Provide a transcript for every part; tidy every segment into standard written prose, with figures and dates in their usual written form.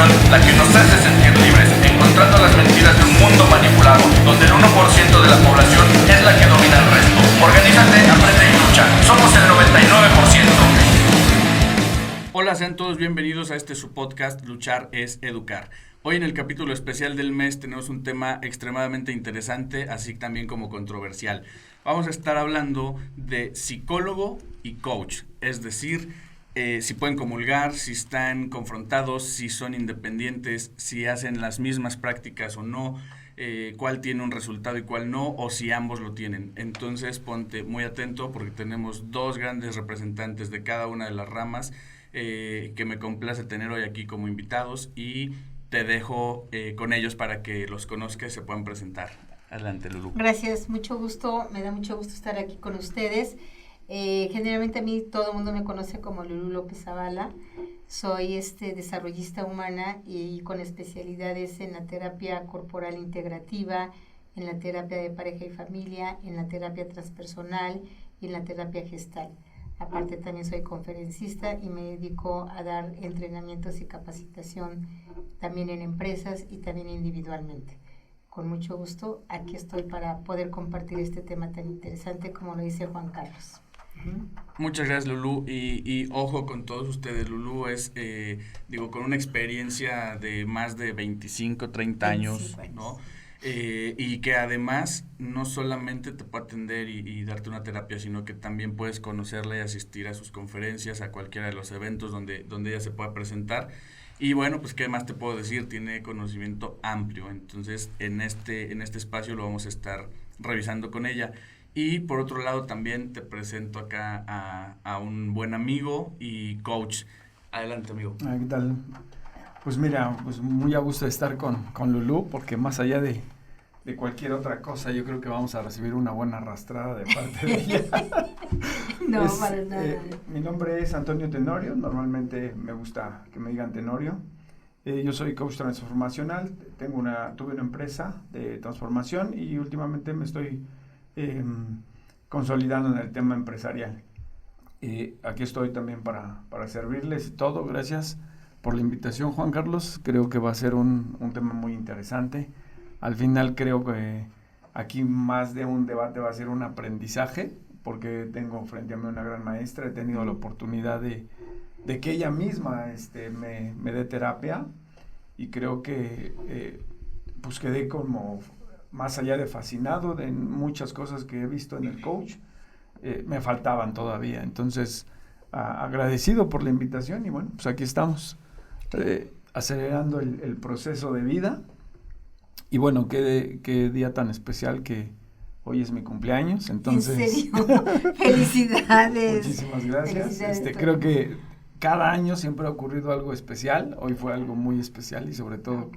información la que nos hace sentir libres, encontrando las mentiras de un mundo manipulado, donde el 1% de la población es la que domina el resto. Organízate, aprende y lucha. Somos el 99%. Hola, sean todos bienvenidos a su podcast Luchar es Educar. Hoy en el capítulo especial del mes tenemos un tema extremadamente interesante, así también como controversial. Vamos a estar hablando de psicólogo y coach, es decir, si pueden comulgar, si están confrontados, si son independientes, si hacen las mismas prácticas o no, cuál tiene un resultado y cuál no, o si ambos lo tienen. Entonces ponte muy atento porque tenemos dos grandes representantes de cada una de las ramas que me complace tener hoy aquí como invitados y te dejo con ellos para que los conozcas y se puedan presentar. Adelante, Lulú. Gracias, mucho gusto, me da mucho gusto estar aquí con ustedes. Generalmente a mí todo el mundo me conoce como Lulú López Zavala. Soy desarrollista humana y con especialidades en la terapia corporal integrativa, en la terapia de pareja y familia, en la terapia transpersonal y en la terapia gestal. Aparte también soy conferencista y me dedico a dar entrenamientos y capacitación también en empresas y también individualmente. Con mucho gusto, aquí estoy para poder compartir este tema tan interesante como lo dice Juan Carlos. Muchas gracias, Lulú, y ojo con todos ustedes. Lulú es, con una experiencia de más de 25, 30 años, ¿no? Y que además no solamente te puede atender y darte una terapia, sino que también puedes conocerla y asistir a sus conferencias, a cualquiera de los eventos donde ella se pueda presentar. Y bueno, pues qué más te puedo decir, tiene conocimiento amplio, entonces en este espacio lo vamos a estar revisando con ella. Y por otro lado también te presento acá a un buen amigo y coach. Adelante, amigo. ¿Qué tal? Pues mira, pues muy a gusto de estar con Lulú, porque más allá de cualquier otra cosa, yo creo que vamos a recibir una buena arrastrada de parte de ella. No, para nada. Mi nombre es Antonio Tenorio, normalmente me gusta que me digan Tenorio. Yo soy coach transformacional, tuve una empresa de transformación y últimamente me estoy consolidando en el tema empresarial. Aquí estoy también para servirles todo. Gracias por la invitación, Juan Carlos. Creo que va a ser un tema muy interesante. Al final creo que aquí más de un debate va a ser un aprendizaje, porque tengo frente a mí una gran maestra. He tenido la oportunidad de que ella misma me dé terapia, y creo que pues quedé como más allá de fascinado de muchas cosas que he visto en el coach. Me faltaban todavía, entonces agradecido por la invitación y bueno, pues aquí estamos acelerando el proceso de vida. Y bueno, qué día tan especial que hoy es mi cumpleaños, entonces... ¿En serio? ¡Felicidades! Muchísimas gracias. Felicidades, Creo que cada año siempre ha ocurrido algo especial. Hoy fue algo muy especial y sobre todo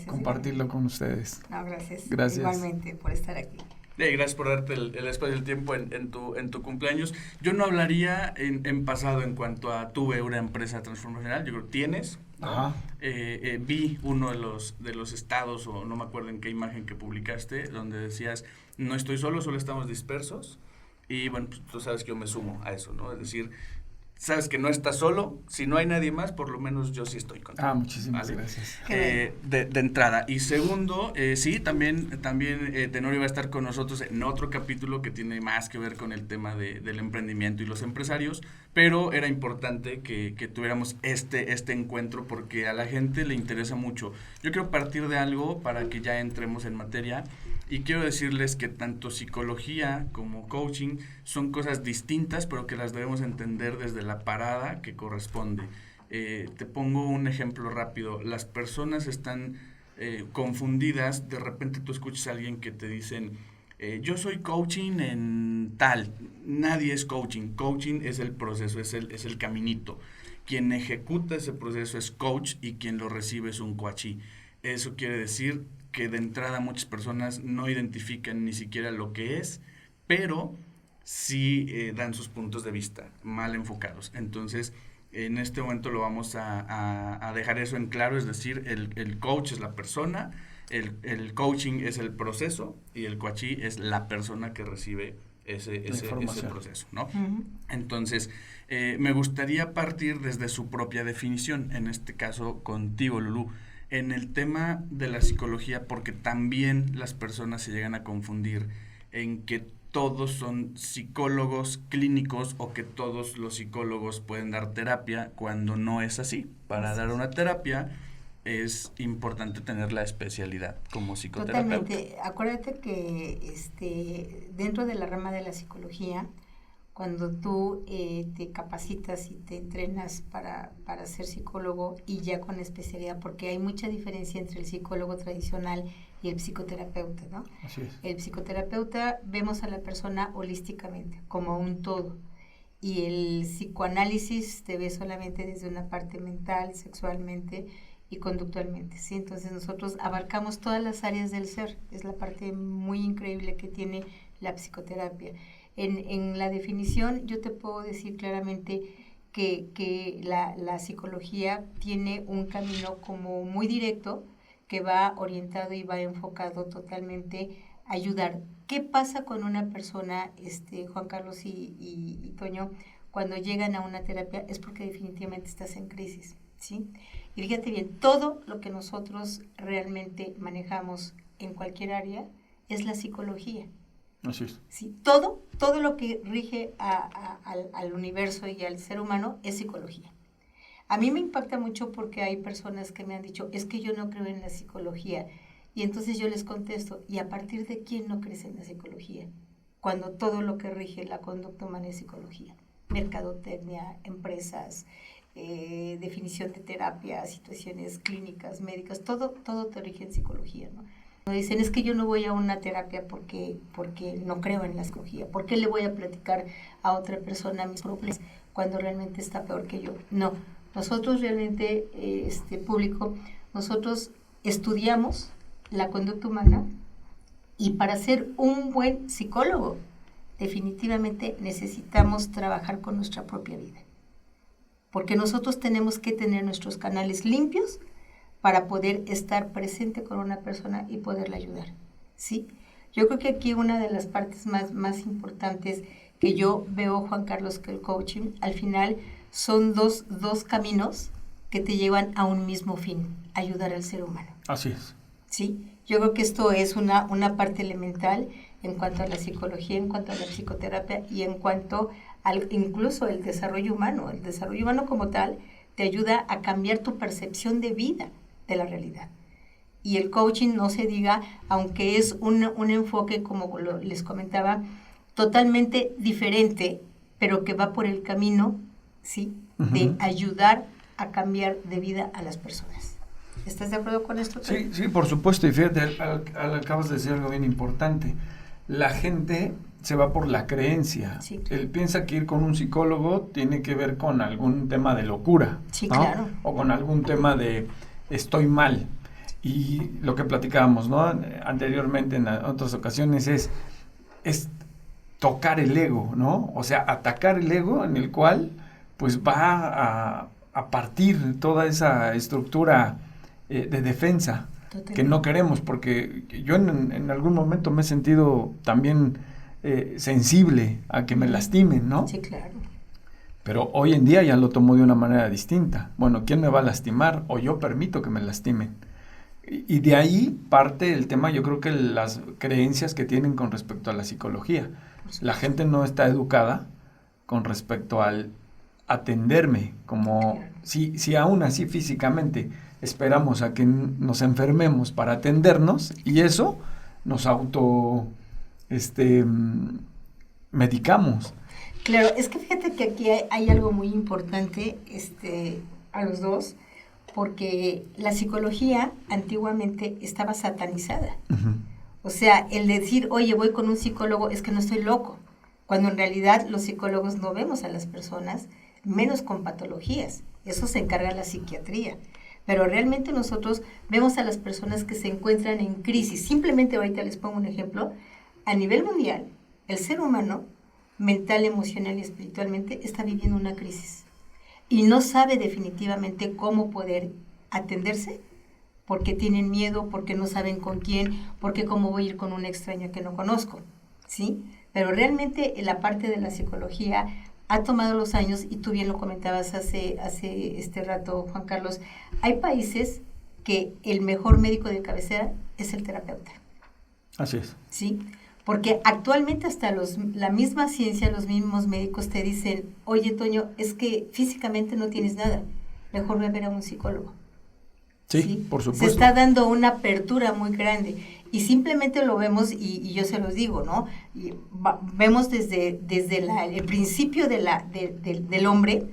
compartirlo con ustedes. No, gracias. Gracias. Igualmente por estar aquí. Gracias por darte el espacio y el tiempo en tu cumpleaños. Yo no hablaría en pasado en cuanto a tuve una empresa transformacional. Yo creo que tienes, ¿no? Ajá. Vi uno de los estados, o no me acuerdo en qué imagen que publicaste, donde decías, no estoy solo estamos dispersos. Y bueno, pues tú sabes que yo me sumo a eso, ¿no? Es decir, sabes que no estás solo, si no hay nadie más, por lo menos yo sí estoy contigo. Muchísimas gracias. De entrada. Y segundo, sí, también Tenorio va a estar con nosotros en otro capítulo que tiene más que ver con el tema del emprendimiento y los empresarios, pero era importante que tuviéramos este encuentro porque a la gente le interesa mucho. Yo quiero partir de algo para que ya entremos en materia. Y quiero decirles que tanto psicología como coaching son cosas distintas, pero que las debemos entender desde la parada que corresponde. Te pongo un ejemplo rápido. Las personas están confundidas. De repente tú escuchas a alguien que te dicen, yo soy coaching en tal. Nadie es coaching. Coaching es el proceso, es el caminito. Quien ejecuta ese proceso es coach y quien lo recibe es un coachee. Eso quiere decir que de entrada muchas personas no identifican ni siquiera lo que es, pero sí dan sus puntos de vista mal enfocados. Entonces, en este momento lo vamos a dejar eso en claro, es decir, el coach es la persona, el coaching es el proceso y el coachee es la persona que recibe ese información. proceso, ¿no? Ujú. Entonces, me gustaría partir desde su propia definición, en este caso contigo, Lulú, en el tema de la psicología, porque también las personas se llegan a confundir en que todos son psicólogos clínicos o que todos los psicólogos pueden dar terapia, cuando no es así. Para dar una terapia es importante tener la especialidad como psicoterapeuta. Totalmente. Acuérdate que dentro de la rama de la psicología, cuando tú te capacitas y te entrenas para ser psicólogo y ya con especialidad, porque hay mucha diferencia entre el psicólogo tradicional y el psicoterapeuta, ¿no? Así es. El psicoterapeuta vemos a la persona holísticamente, como un todo, y el psicoanálisis te ve solamente desde una parte mental, sexualmente y conductualmente, ¿sí? Entonces nosotros abarcamos todas las áreas del ser, es la parte muy increíble que tiene la psicoterapia. En la definición yo te puedo decir claramente que la psicología tiene un camino como muy directo que va orientado y va enfocado totalmente a ayudar. ¿Qué pasa con una persona, Juan Carlos y Toño, cuando llegan a una terapia? Es porque definitivamente estás en crisis, ¿sí? Y fíjate bien, todo lo que nosotros realmente manejamos en cualquier área es la psicología. Así es. Sí, todo lo que rige al universo y al ser humano es psicología. A mí me impacta mucho porque hay personas que me han dicho, es que yo no creo en la psicología. Y entonces yo les contesto, ¿y a partir de quién no crees en la psicología? Cuando todo lo que rige la conducta humana es psicología. Mercadotecnia, empresas, definición de terapia, situaciones clínicas, médicas, todo te rige en psicología, ¿no? Dicen, es que yo no voy a una terapia porque no creo en la psicología. ¿Por qué le voy a platicar a otra persona mis problemas cuando realmente está peor que yo? No, nosotros realmente, público, nosotros estudiamos la conducta humana y para ser un buen psicólogo definitivamente necesitamos trabajar con nuestra propia vida. Porque nosotros tenemos que tener nuestros canales limpios para poder estar presente con una persona y poderla ayudar, ¿sí? Yo creo que aquí una de las partes más importantes que yo veo, Juan Carlos, que el coaching, al final son dos caminos que te llevan a un mismo fin, ayudar al ser humano. Así es. ¿Sí? Yo creo que esto es una parte elemental en cuanto a la psicología, en cuanto a la psicoterapia y en cuanto al incluso el desarrollo humano. El desarrollo humano como tal te ayuda a cambiar tu percepción de vida, de la realidad. Y el coaching, no se diga, aunque es un enfoque, como les comentaba, totalmente diferente, pero que va por el camino, ¿sí?, de ayudar a cambiar de vida a las personas. ¿Estás de acuerdo con esto? Sí, por supuesto. Y fíjate, acabas de decir algo bien importante. La gente se va por la creencia. Sí. Él piensa que ir con un psicólogo tiene que ver con algún tema de locura. Sí, ¿no? claro. O con algún tema de estoy mal. Y lo que platicábamos, ¿no?, anteriormente en otras ocasiones es tocar el ego, ¿no? O sea, atacar el ego en el cual pues va a partir toda esa estructura de defensa. Totalmente. Que no queremos, porque yo en algún momento me he sentido también sensible a que me lastimen, ¿no? Sí, claro. Pero hoy en día ya lo tomo de una manera distinta. Bueno, ¿quién me va a lastimar? O yo permito que me lastimen. Y de ahí parte el tema, yo creo que las creencias que tienen con respecto a la psicología. La gente no está educada con respecto al atenderme, como si aún así físicamente esperamos a que nos enfermemos para atendernos, y eso nos medicamos. Claro, es que fíjate que aquí hay algo muy importante a los dos, porque la psicología antiguamente estaba satanizada. Uh-huh. O sea, el decir, oye, voy con un psicólogo, es que no estoy loco, cuando en realidad los psicólogos no vemos a las personas, menos con patologías. Eso se encarga la psiquiatría. Pero realmente nosotros vemos a las personas que se encuentran en crisis. Simplemente ahorita les pongo un ejemplo. A nivel mundial, el ser humano, mental, emocional y espiritualmente, está viviendo una crisis. Y no sabe definitivamente cómo poder atenderse, porque tienen miedo, porque no saben con quién, porque cómo voy a ir con una extraña que no conozco, ¿sí? pero realmente la parte de la psicología ha tomado los años, y tú bien lo comentabas hace este rato, Juan Carlos, hay países que el mejor médico de cabecera es el terapeuta. Así es. ¿Sí? Porque actualmente hasta la misma ciencia, los mismos médicos te dicen, oye, Toño, es que físicamente no tienes nada, mejor ve a ver a un psicólogo. Sí, por supuesto. Se está dando una apertura muy grande, y simplemente lo vemos, y yo se los digo, ¿no? Vemos desde el principio del hombre,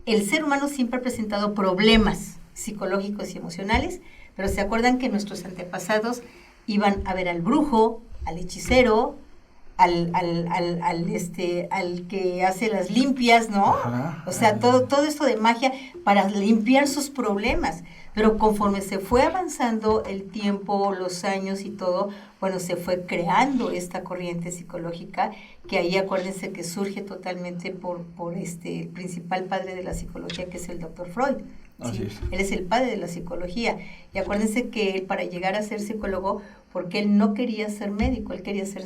el ser humano siempre ha presentado problemas psicológicos y emocionales, pero se acuerdan que nuestros antepasados iban a ver al brujo, al hechicero, al que hace las limpias, ¿no? Ajá. O sea, todo esto de magia para limpiar sus problemas. Pero conforme se fue avanzando el tiempo, los años y todo, bueno, se fue creando esta corriente psicológica, que ahí acuérdense que surge totalmente por el principal padre de la psicología, que es el Dr. Freud. ¿Sí? Él es el padre de la psicología. Y acuérdense que él, para llegar a ser psicólogo, porque él no quería ser médico, él quería ser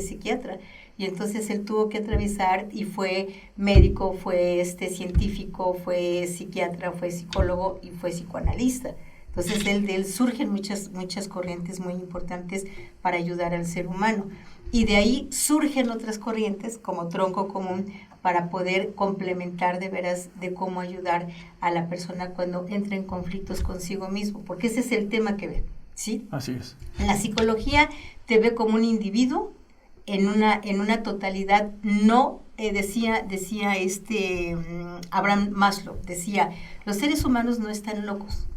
psiquiatra. Y entonces él tuvo que atravesar, y fue médico, fue científico, fue psiquiatra, fue psicólogo y fue psicoanalista. Entonces de él surgen muchas corrientes muy importantes para ayudar al ser humano. Y de ahí surgen otras corrientes como tronco común, para poder complementar de veras de cómo ayudar a la persona cuando entra en conflictos consigo mismo, porque ese es el tema que ve, ¿sí? Así es. La psicología te ve como un individuo en una totalidad, no decía Abraham Maslow, decía, los seres humanos no están locos,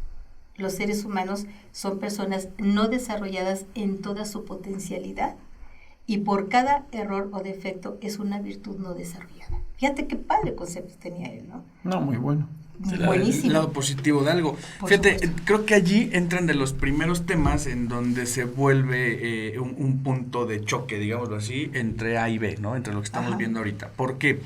los seres humanos son personas no desarrolladas en toda su potencialidad, y por cada error o defecto es una virtud no desarrollada. Fíjate qué padre concepto tenía él, ¿no? No, muy bueno. Buenísimo. El lado positivo de algo. Por Fíjate, supuesto. creo que allí entran de los primeros temas en donde se vuelve un punto de choque, digámoslo así, entre A y B, ¿no? Entre lo que estamos viendo ahorita. ¿Por qué?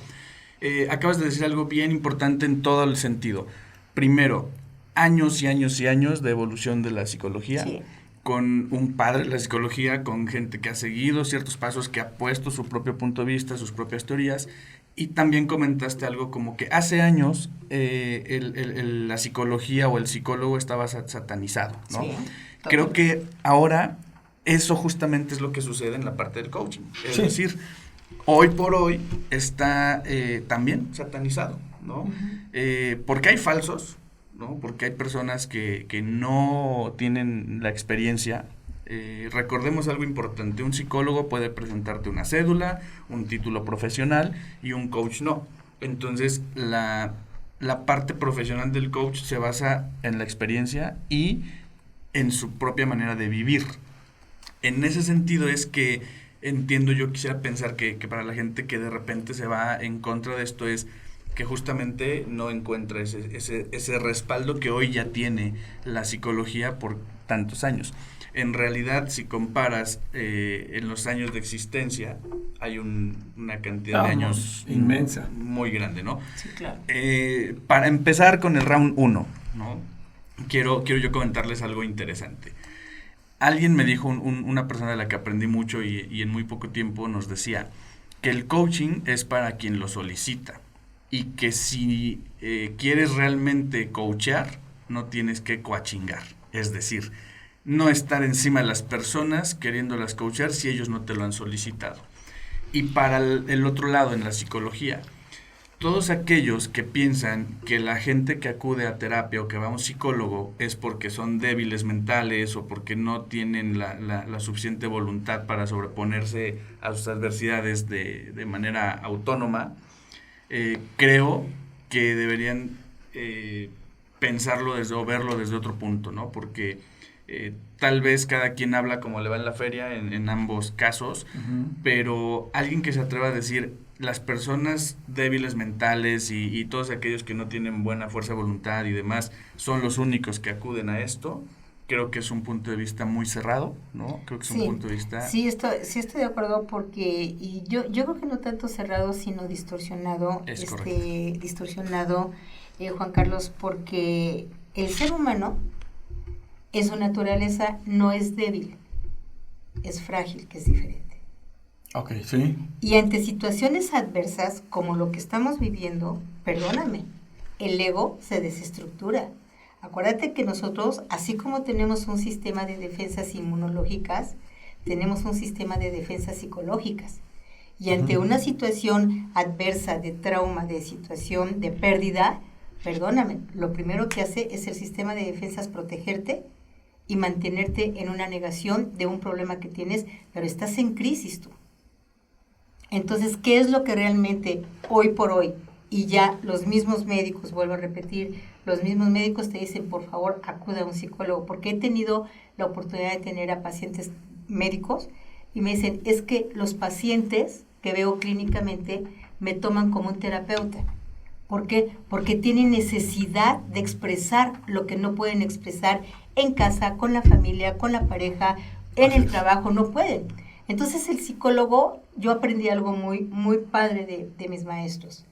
Acabas de decir algo bien importante en todo el sentido. Primero, años y años y años de evolución de la psicología. Sí. Con un padre de la psicología, con gente que ha seguido ciertos pasos, que ha puesto su propio punto de vista, sus propias teorías, y también comentaste algo como que hace años la psicología o el psicólogo estaba satanizado, ¿no? Sí, creo que ahora eso justamente es lo que sucede en la parte del coaching, es decir, hoy por hoy está también satanizado, ¿no? Porque hay falsos, ¿no? Porque hay personas que no tienen la experiencia. Recordemos algo importante, un psicólogo puede presentarte una cédula, un título profesional, y un coach no. Entonces la parte profesional del coach se basa en la experiencia y en su propia manera de vivir. En ese sentido es que entiendo, yo quisiera pensar que para la gente que de repente se va en contra de esto es que justamente no encuentra ese respaldo que hoy ya tiene la psicología por tantos años. En realidad, si comparas en los años de existencia, hay una cantidad de años inmensa, muy grande, ¿no? Sí, claro. Para empezar con el round 1, ¿no? Quiero yo comentarles algo interesante. Alguien me dijo, una persona de la que aprendí mucho y en muy poco tiempo nos decía que el coaching es para quien lo solicita. Y que si quieres realmente coachear, no tienes que coachingar. Es decir, no estar encima de las personas queriéndolas coachear si ellos no te lo han solicitado. Y para el otro lado, en la psicología, todos aquellos que piensan que la gente que acude a terapia o que va a un psicólogo es porque son débiles mentales o porque no tienen la suficiente voluntad para sobreponerse a sus adversidades de manera autónoma, creo que deberían pensarlo o verlo desde otro punto, ¿no? Porque tal vez cada quien habla como le va en la feria en ambos casos, pero alguien que se atreva a decir las personas débiles mentales y todos aquellos que no tienen buena fuerza de voluntad y demás son los únicos que acuden a esto, creo que es un punto de vista muy cerrado, ¿no? Creo que es un punto de vista... Sí, estoy de acuerdo porque yo creo que no tanto cerrado, sino distorsionado. Es correcto. Distorsionado, Juan Carlos, porque el ser humano en su naturaleza no es débil, es frágil, que es diferente. Ok, sí. Y ante situaciones adversas como lo que estamos viviendo, perdóname, el ego se desestructura. Acuérdate que nosotros, así como tenemos un sistema de defensas inmunológicas, tenemos un sistema de defensas psicológicas. Y ante una situación adversa, de trauma, de situación de pérdida, perdóname, lo primero que hace es el sistema de defensas protegerte y mantenerte en una negación de un problema que tienes, pero estás en crisis tú. Entonces, ¿qué es lo que realmente hoy por hoy? Y ya los mismos médicos, vuelvo a repetir, los mismos médicos te dicen, por favor, acuda a un psicólogo, porque he tenido la oportunidad de tener a pacientes médicos y me dicen, es que los pacientes que veo clínicamente me toman como un terapeuta. ¿Por qué? Porque tienen necesidad de expresar lo que no pueden expresar en casa, con la familia, con la pareja, en el trabajo, no pueden. Entonces el psicólogo, yo aprendí algo muy, muy padre de mis maestros.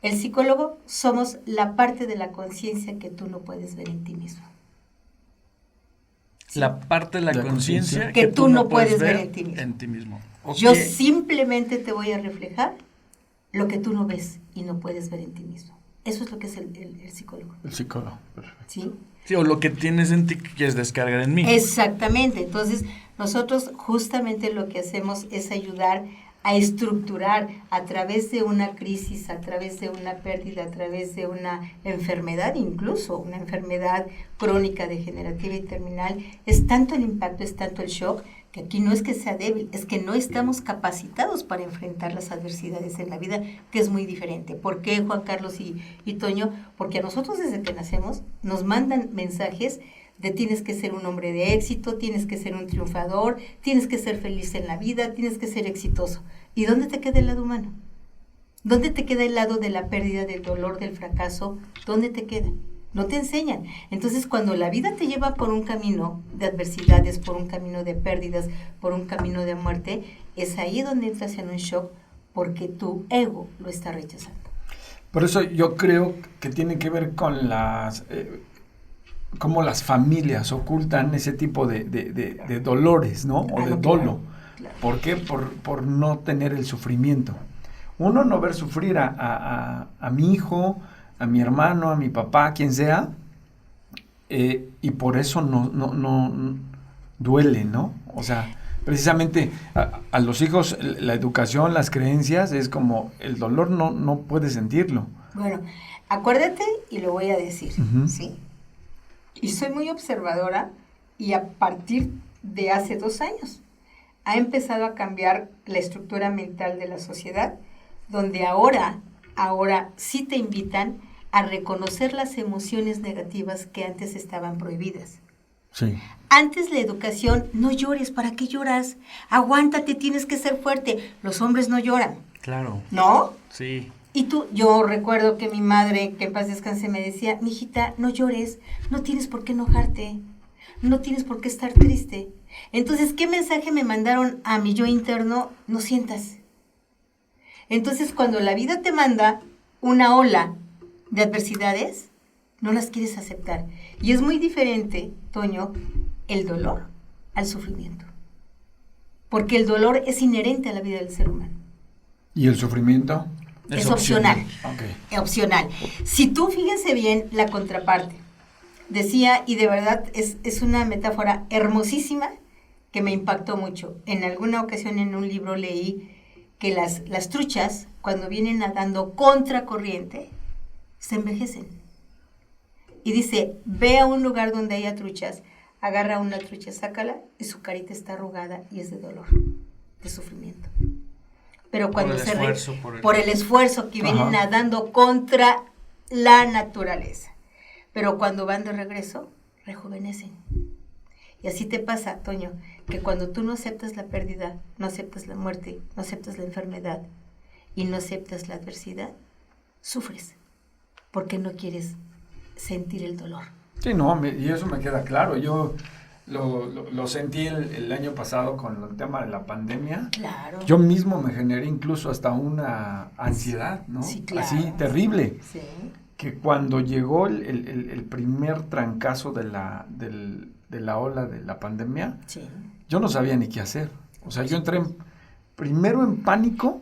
El psicólogo somos la parte de la conciencia que tú no puedes ver en ti mismo. La parte de la conciencia que tú no puedes ver en ti mismo. Okay. Yo simplemente te voy a reflejar lo que tú no ves y no puedes ver en ti mismo. Eso es lo que es el psicólogo. El psicólogo, perfecto. ¿Sí? Sí, o lo que tienes en ti que quieres descargar en mí. Exactamente. Entonces, nosotros justamente lo que hacemos es ayudar a estructurar a través de una crisis, a través de una pérdida, a través de una enfermedad, incluso una enfermedad crónica, degenerativa y terminal. Es tanto el impacto, es tanto el shock, que aquí no es que sea débil, es que no estamos capacitados para enfrentar las adversidades en la vida, que es muy diferente. ¿Por qué, Juan Carlos y Toño? Porque a nosotros desde que nacemos nos mandan mensajes de tienes que ser un hombre de éxito, tienes que ser un triunfador, tienes que ser feliz en la vida, tienes que ser exitoso. ¿Y dónde te queda el lado humano? ¿Dónde te queda el lado de la pérdida, del dolor, del fracaso? ¿Dónde te queda? No te enseñan. Entonces, cuando la vida te lleva por un camino de adversidades, por un camino de pérdidas, por un camino de muerte, es ahí donde entras en un shock porque tu ego lo está rechazando. Por eso yo creo que tiene que ver con las... cómo las familias ocultan ese tipo de dolores, ¿no? O de dolo. Claro. ¿Por qué? Por no tener el sufrimiento. Uno no ver sufrir a mi hijo, a mi hermano, a mi papá, a quien sea, y por eso no duele, ¿no? O sea, precisamente a los hijos la educación, las creencias, es como el dolor no puede sentirlo. Bueno, acuérdate y lo voy a decir, Uh-huh. ¿sí? Y soy muy observadora y a partir de hace 2 años ha empezado a cambiar la estructura mental de la sociedad, donde ahora sí te invitan a reconocer las emociones negativas que antes estaban prohibidas. Sí. Antes la educación, no llores, ¿para qué lloras? Aguántate, tienes que ser fuerte. Los hombres no lloran, Claro. ¿no? Sí. Y yo recuerdo que mi madre, que en paz descanse, me decía, mijita, no llores, no tienes por qué enojarte, no tienes por qué estar triste. Entonces, ¿qué mensaje me mandaron a mi yo interno? No sientas. Entonces, cuando la vida te manda una ola de adversidades, no las quieres aceptar. Y es muy diferente, Toño, el dolor al sufrimiento. Porque el dolor es inherente a la vida del ser humano. ¿Y el sufrimiento? Es opcional. Okay. Opcional. Si tú, fíjense bien la contraparte, decía, y de verdad es una metáfora hermosísima que me impactó mucho. En alguna ocasión en un libro leí que las truchas, cuando vienen nadando contracorriente, se envejecen. Y dice, ve a un lugar donde haya truchas, agarra una trucha, sácala, y su carita está arrugada y es de dolor, de sufrimiento. Pero cuando por el esfuerzo que vienen Ajá. nadando contra la naturaleza. Pero cuando van de regreso, rejuvenecen. Y así te pasa, Toño, que cuando tú no aceptas la pérdida, no aceptas la muerte, no aceptas la enfermedad y no aceptas la adversidad, sufres, porque no quieres sentir el dolor. Sí, no, y eso me queda claro. Yo lo sentí el año pasado con el tema de la pandemia. Claro. Yo mismo me generé incluso hasta una ansiedad, ¿no? Sí, claro. Así, terrible. Sí. Que cuando llegó el primer trancazo de la ola de la pandemia, Sí. yo no sabía ni qué hacer. O sea, yo entré primero en pánico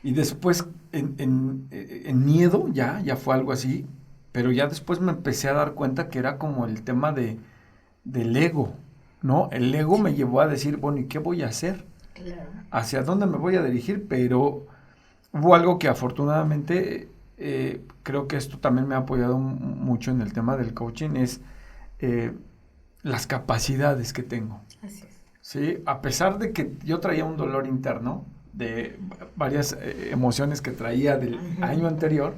y después en miedo, ya fue algo así, pero ya después me empecé a dar cuenta que era como el tema del ego, ¿no? El ego me llevó a decir, bueno, ¿y qué voy a hacer? Claro. ¿Hacia dónde me voy a dirigir? Pero hubo algo que afortunadamente creo que esto también me ha apoyado mucho en el tema del coaching, es las capacidades que tengo. Así es. ¿Sí? A pesar de que yo traía un dolor interno de varias emociones que traía del año anterior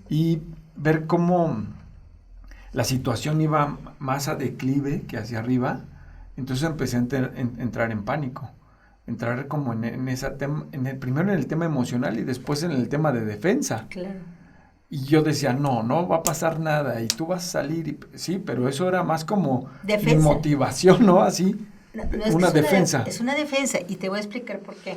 y ver cómo la situación iba más a declive que hacia arriba, entonces empecé a entrar en pánico. Entrar como en ese tema, primero en el tema emocional y después en el tema de defensa. Claro. Y yo decía, no va a pasar nada y tú vas a salir. Sí, pero eso era más como defensa. Mi motivación, ¿no? Así, No, una defensa. Es una defensa y te voy a explicar por qué.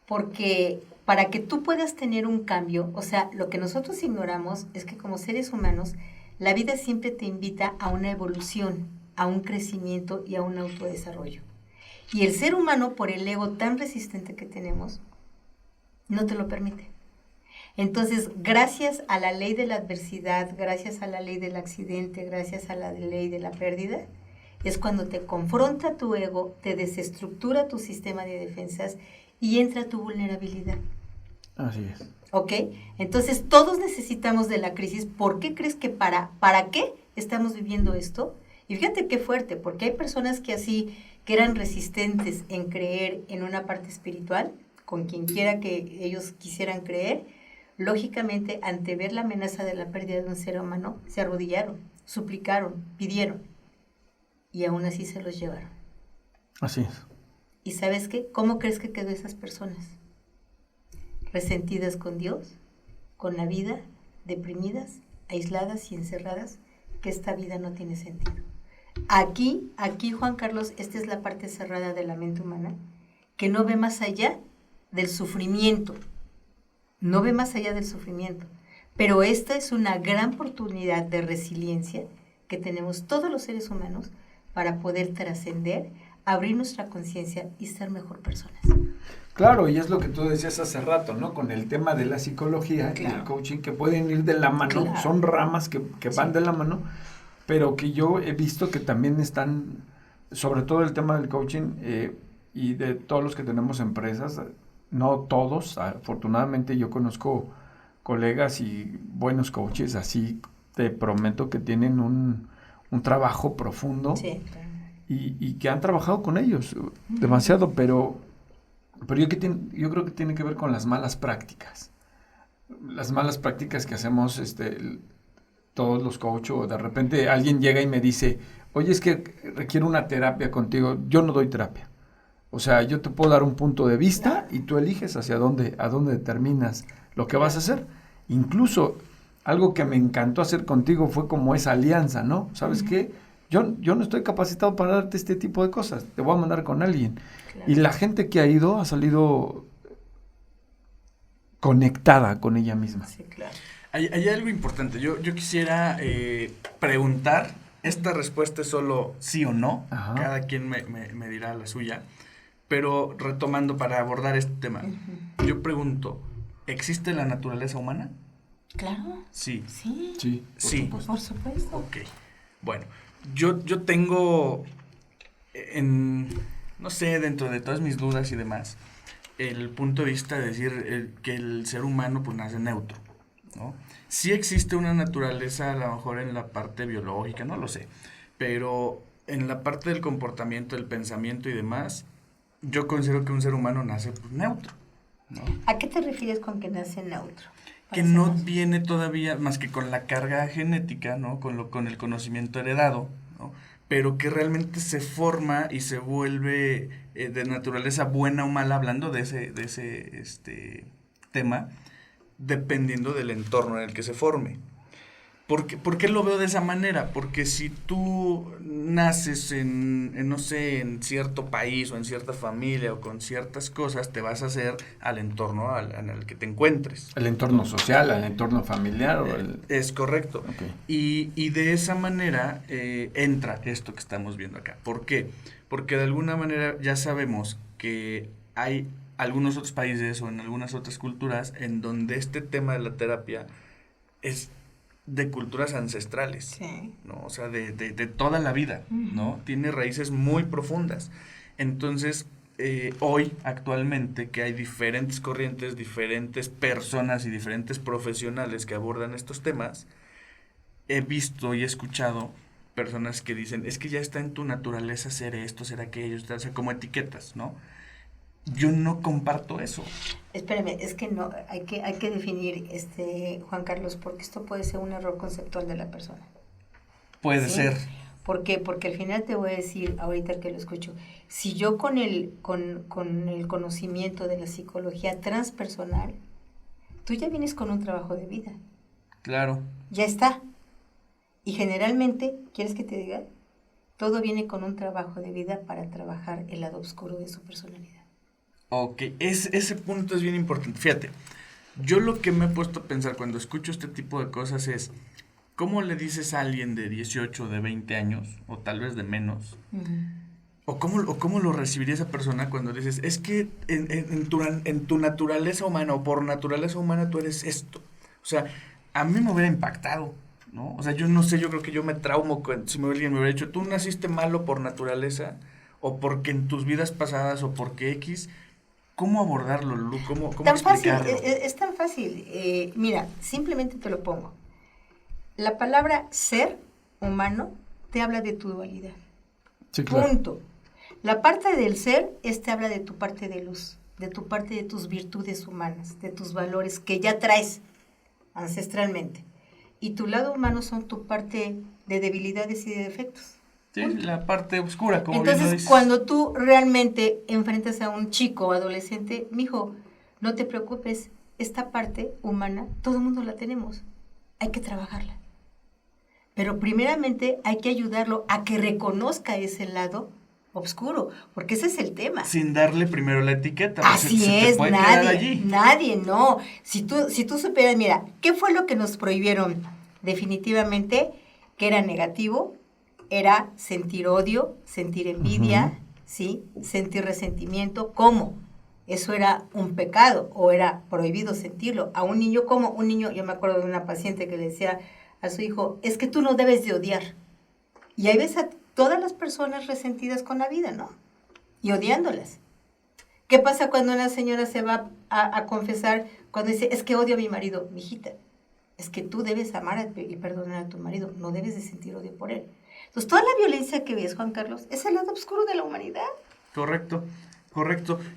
Porque para que tú puedas tener un cambio, o sea, lo que nosotros ignoramos es que como seres humanos, la vida siempre te invita a una evolución, a un crecimiento y a un autodesarrollo. Y el ser humano, por el ego tan resistente que tenemos, no te lo permite. Entonces, gracias a la ley de la adversidad, gracias a la ley del accidente, gracias a la ley de la pérdida, es cuando te confronta tu ego, te desestructura tu sistema de defensas y entra tu vulnerabilidad. Así es. ¿Ok? Entonces, todos necesitamos de la crisis. ¿Por qué crees que para qué estamos viviendo esto? Y fíjate qué fuerte, porque hay personas que eran resistentes en creer en una parte espiritual, con quien quiera que ellos quisieran creer, lógicamente, ante ver la amenaza de la pérdida de un ser humano, se arrodillaron, suplicaron, pidieron, y aún así se los llevaron. Así es. ¿Y sabes qué? ¿Cómo crees que quedó esas personas? Resentidas con Dios, con la vida, deprimidas, aisladas y encerradas, que esta vida no tiene sentido. Aquí, Juan Carlos, esta es la parte cerrada de la mente humana, que no ve más allá del sufrimiento. No ve más allá del sufrimiento. Pero esta es una gran oportunidad de resiliencia que tenemos todos los seres humanos para poder trascender, abrir nuestra conciencia y ser mejor personas. Claro, y es lo que tú decías hace rato, ¿no? Con el tema de la psicología y el coaching, que pueden ir de la mano, Claro. son ramas que van de la mano, pero que yo he visto que también están, sobre todo el tema del coaching y de todos los que tenemos empresas, no todos, afortunadamente yo conozco colegas y buenos coaches, así te prometo que tienen un trabajo profundo. Sí, claro. Y que han trabajado con ellos demasiado, pero yo creo que tiene que ver con las malas prácticas. Las malas prácticas que hacemos todos los coaches, o de repente alguien llega y me dice, oye, es que requiero una terapia contigo. Yo no doy terapia. O sea, yo te puedo dar un punto de vista y tú eliges a dónde determinas lo que vas a hacer. Incluso algo que me encantó hacer contigo fue como esa alianza, ¿no? ¿Sabes qué? Yo no estoy capacitado para darte este tipo de cosas. Te voy a mandar con alguien. Claro. Y la gente que ha ido ha salido conectada con ella misma. Sí, claro. Hay algo importante. Yo quisiera preguntar. Esta respuesta es solo sí o no. Ajá. Cada quien me dirá la suya. Pero retomando para abordar este tema, yo pregunto, ¿existe la naturaleza humana? Claro. Sí. Sí. Sí. Por supuesto. Ok. Bueno, yo tengo, no sé, dentro de todas mis dudas y demás, el punto de vista de decir que el ser humano pues nace neutro, ¿no? Sí existe una naturaleza, a lo mejor en la parte biológica, no lo sé, pero en la parte del comportamiento, del pensamiento y demás, yo considero que un ser humano nace pues, neutro, ¿no? ¿A qué te refieres con que nace neutro? Que no viene todavía más que con la carga genética, ¿no? Con el conocimiento heredado, ¿no? Pero que realmente se forma y se vuelve de naturaleza buena o mala, hablando de ese tema, dependiendo del entorno en el que se forme. ¿Por qué lo veo de esa manera? Porque si tú naces no sé, en cierto país o en cierta familia o con ciertas cosas, te vas a hacer al entorno en el que te encuentres. El entorno social, el entorno familiar. Es correcto. Okay. Y de esa manera entra esto que estamos viendo acá. ¿Por qué? Porque de alguna manera ya sabemos que hay algunos otros países o en algunas otras culturas en donde este tema de la terapia es de culturas ancestrales, Sí. ¿no? O sea, de toda la vida, ¿no? Tiene raíces muy profundas. Entonces, hoy, actualmente, que hay diferentes corrientes, diferentes personas y diferentes profesionales que abordan estos temas, he visto y he escuchado personas que dicen, es que ya está en tu naturaleza ser esto, ser aquello, o sea, como etiquetas, ¿no? Yo no comparto eso. Espérame, es que no, hay que definir, Juan Carlos, porque esto puede ser un error conceptual de la persona. Puede ¿Sí? ser. ¿Por qué? Porque al final te voy a decir, ahorita que lo escucho, si yo con el conocimiento de la psicología transpersonal, tú ya vienes con un trabajo de vida. Claro. Ya está. Y generalmente, ¿quieres que te diga? Todo viene con un trabajo de vida para trabajar el lado oscuro de su personalidad. Ok, ese punto es bien importante. Fíjate, yo lo que me he puesto a pensar cuando escucho este tipo de cosas es, ¿cómo le dices a alguien de 18, de 20 años, o tal vez de menos, o cómo lo recibiría esa persona cuando dices, es que en tu naturaleza humana, o por naturaleza humana tú eres esto? O sea, a mí me hubiera impactado, ¿no? O sea, yo no sé, yo creo que yo me traumo si alguien me hubiera dicho, tú naciste malo por naturaleza, o porque en tus vidas pasadas, o porque X. ¿Cómo abordarlo, Lulu? ¿Cómo tan explicarlo? Fácil, es tan fácil. Mira, simplemente te lo pongo. La palabra ser humano te habla de tu dualidad. Sí, claro. Punto. La parte del ser te habla de tu parte de luz, de tu parte de tus virtudes humanas, de tus valores que ya traes ancestralmente. Y tu lado humano son tu parte de debilidades y de defectos. Sí, la parte oscura, como bien lo Entonces, dices. cuando tú realmente enfrentas a un chico o adolescente, mijo, no te preocupes, esta parte humana, todo el mundo la tenemos, hay que trabajarla. Pero primeramente hay que ayudarlo a que reconozca ese lado oscuro, porque ese es el tema. Sin darle primero la etiqueta. Así se es, te puede quedar allí. nadie, no. Si tú supieras, mira, ¿qué fue lo que nos prohibieron definitivamente que era negativo? Era sentir odio, sentir envidia, ¿sí? Sentir resentimiento. ¿Cómo? Eso era un pecado o era prohibido sentirlo. A un niño, ¿cómo? Un niño, yo me acuerdo de una paciente que le decía a su hijo, es que tú no debes de odiar. Y ahí ves a todas las personas resentidas con la vida, ¿no? Y odiándolas. ¿Qué pasa cuando una señora se va a confesar cuando dice, es que odio a mi marido? Mijita, es que tú debes amar y perdonar a tu marido, no debes de sentir odio por él. Entonces, toda la violencia que ves, Juan Carlos, es el lado oscuro de la humanidad. Correcto.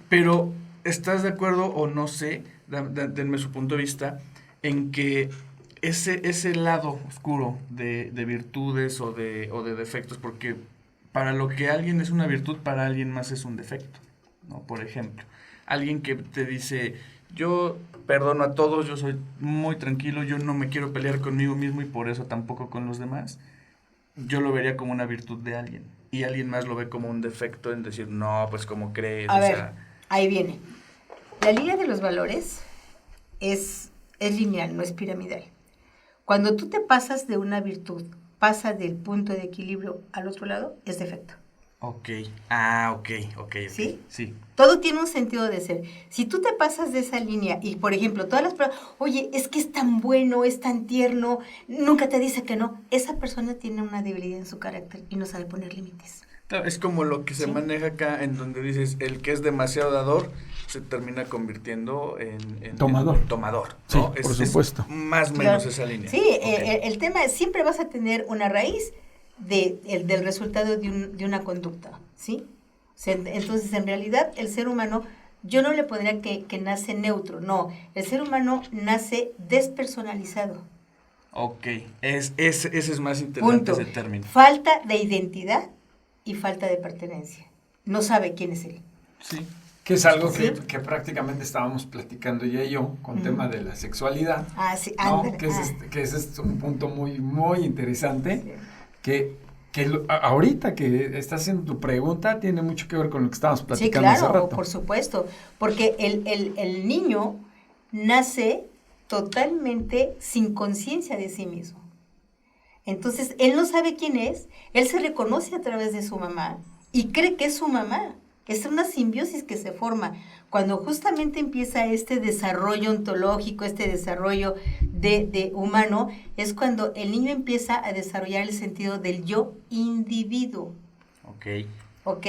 Pero, ¿estás de acuerdo o no sé, denme su punto de vista, en que ese lado oscuro de virtudes o de defectos, porque para lo que alguien es una virtud, para alguien más es un defecto, ¿no? Por ejemplo, alguien que te dice, yo perdono a todos, yo soy muy tranquilo, yo no me quiero pelear conmigo mismo y por eso tampoco con los demás, yo lo vería como una virtud de alguien. Y alguien más lo ve como un defecto en decir, no, pues ¿cómo crees? A ver, ahí viene. La línea de los valores es lineal, no es piramidal. Cuando tú te pasas de una virtud, pasa del punto de equilibrio al otro lado, es defecto. Ok. ¿Sí? Sí. Todo tiene un sentido de ser. Si tú te pasas de esa línea y, por ejemplo, todas las personas, oye, es que es tan bueno, es tan tierno, nunca te dice que no, esa persona tiene una debilidad en su carácter y no sabe poner límites. Claro, es como lo que se maneja acá, en donde dices, el que es demasiado dador se termina convirtiendo en Tomador. En tomador, ¿no? Sí, por supuesto. Más o menos esa línea. Sí, Okay. el tema es, siempre vas a tener una raíz del resultado de una conducta, ¿sí? O sea, entonces, en realidad, el ser humano, yo no le podría que nace neutro, no. El ser humano nace despersonalizado. Ok, ese es más interesante ese término. Falta de identidad y falta de pertenencia. No sabe quién es él. Sí. Que es algo ¿Sí? que prácticamente estábamos platicando ella y yo con tema de la sexualidad. Ah, sí, ¿no? ándale. Que es un punto muy, muy interesante. Sí. Que ahorita que estás haciendo tu pregunta tiene mucho que ver con lo que estábamos Sí, platicando hace claro, rato. por supuesto. Porque el niño nace totalmente sin conciencia de sí mismo. Entonces, él no sabe quién es, él se reconoce a través de su mamá y cree que es su mamá. Es una simbiosis que se forma. Cuando justamente empieza este desarrollo ontológico, este desarrollo de humano, es cuando el niño empieza a desarrollar el sentido del yo individuo. Ok. ¿Ok?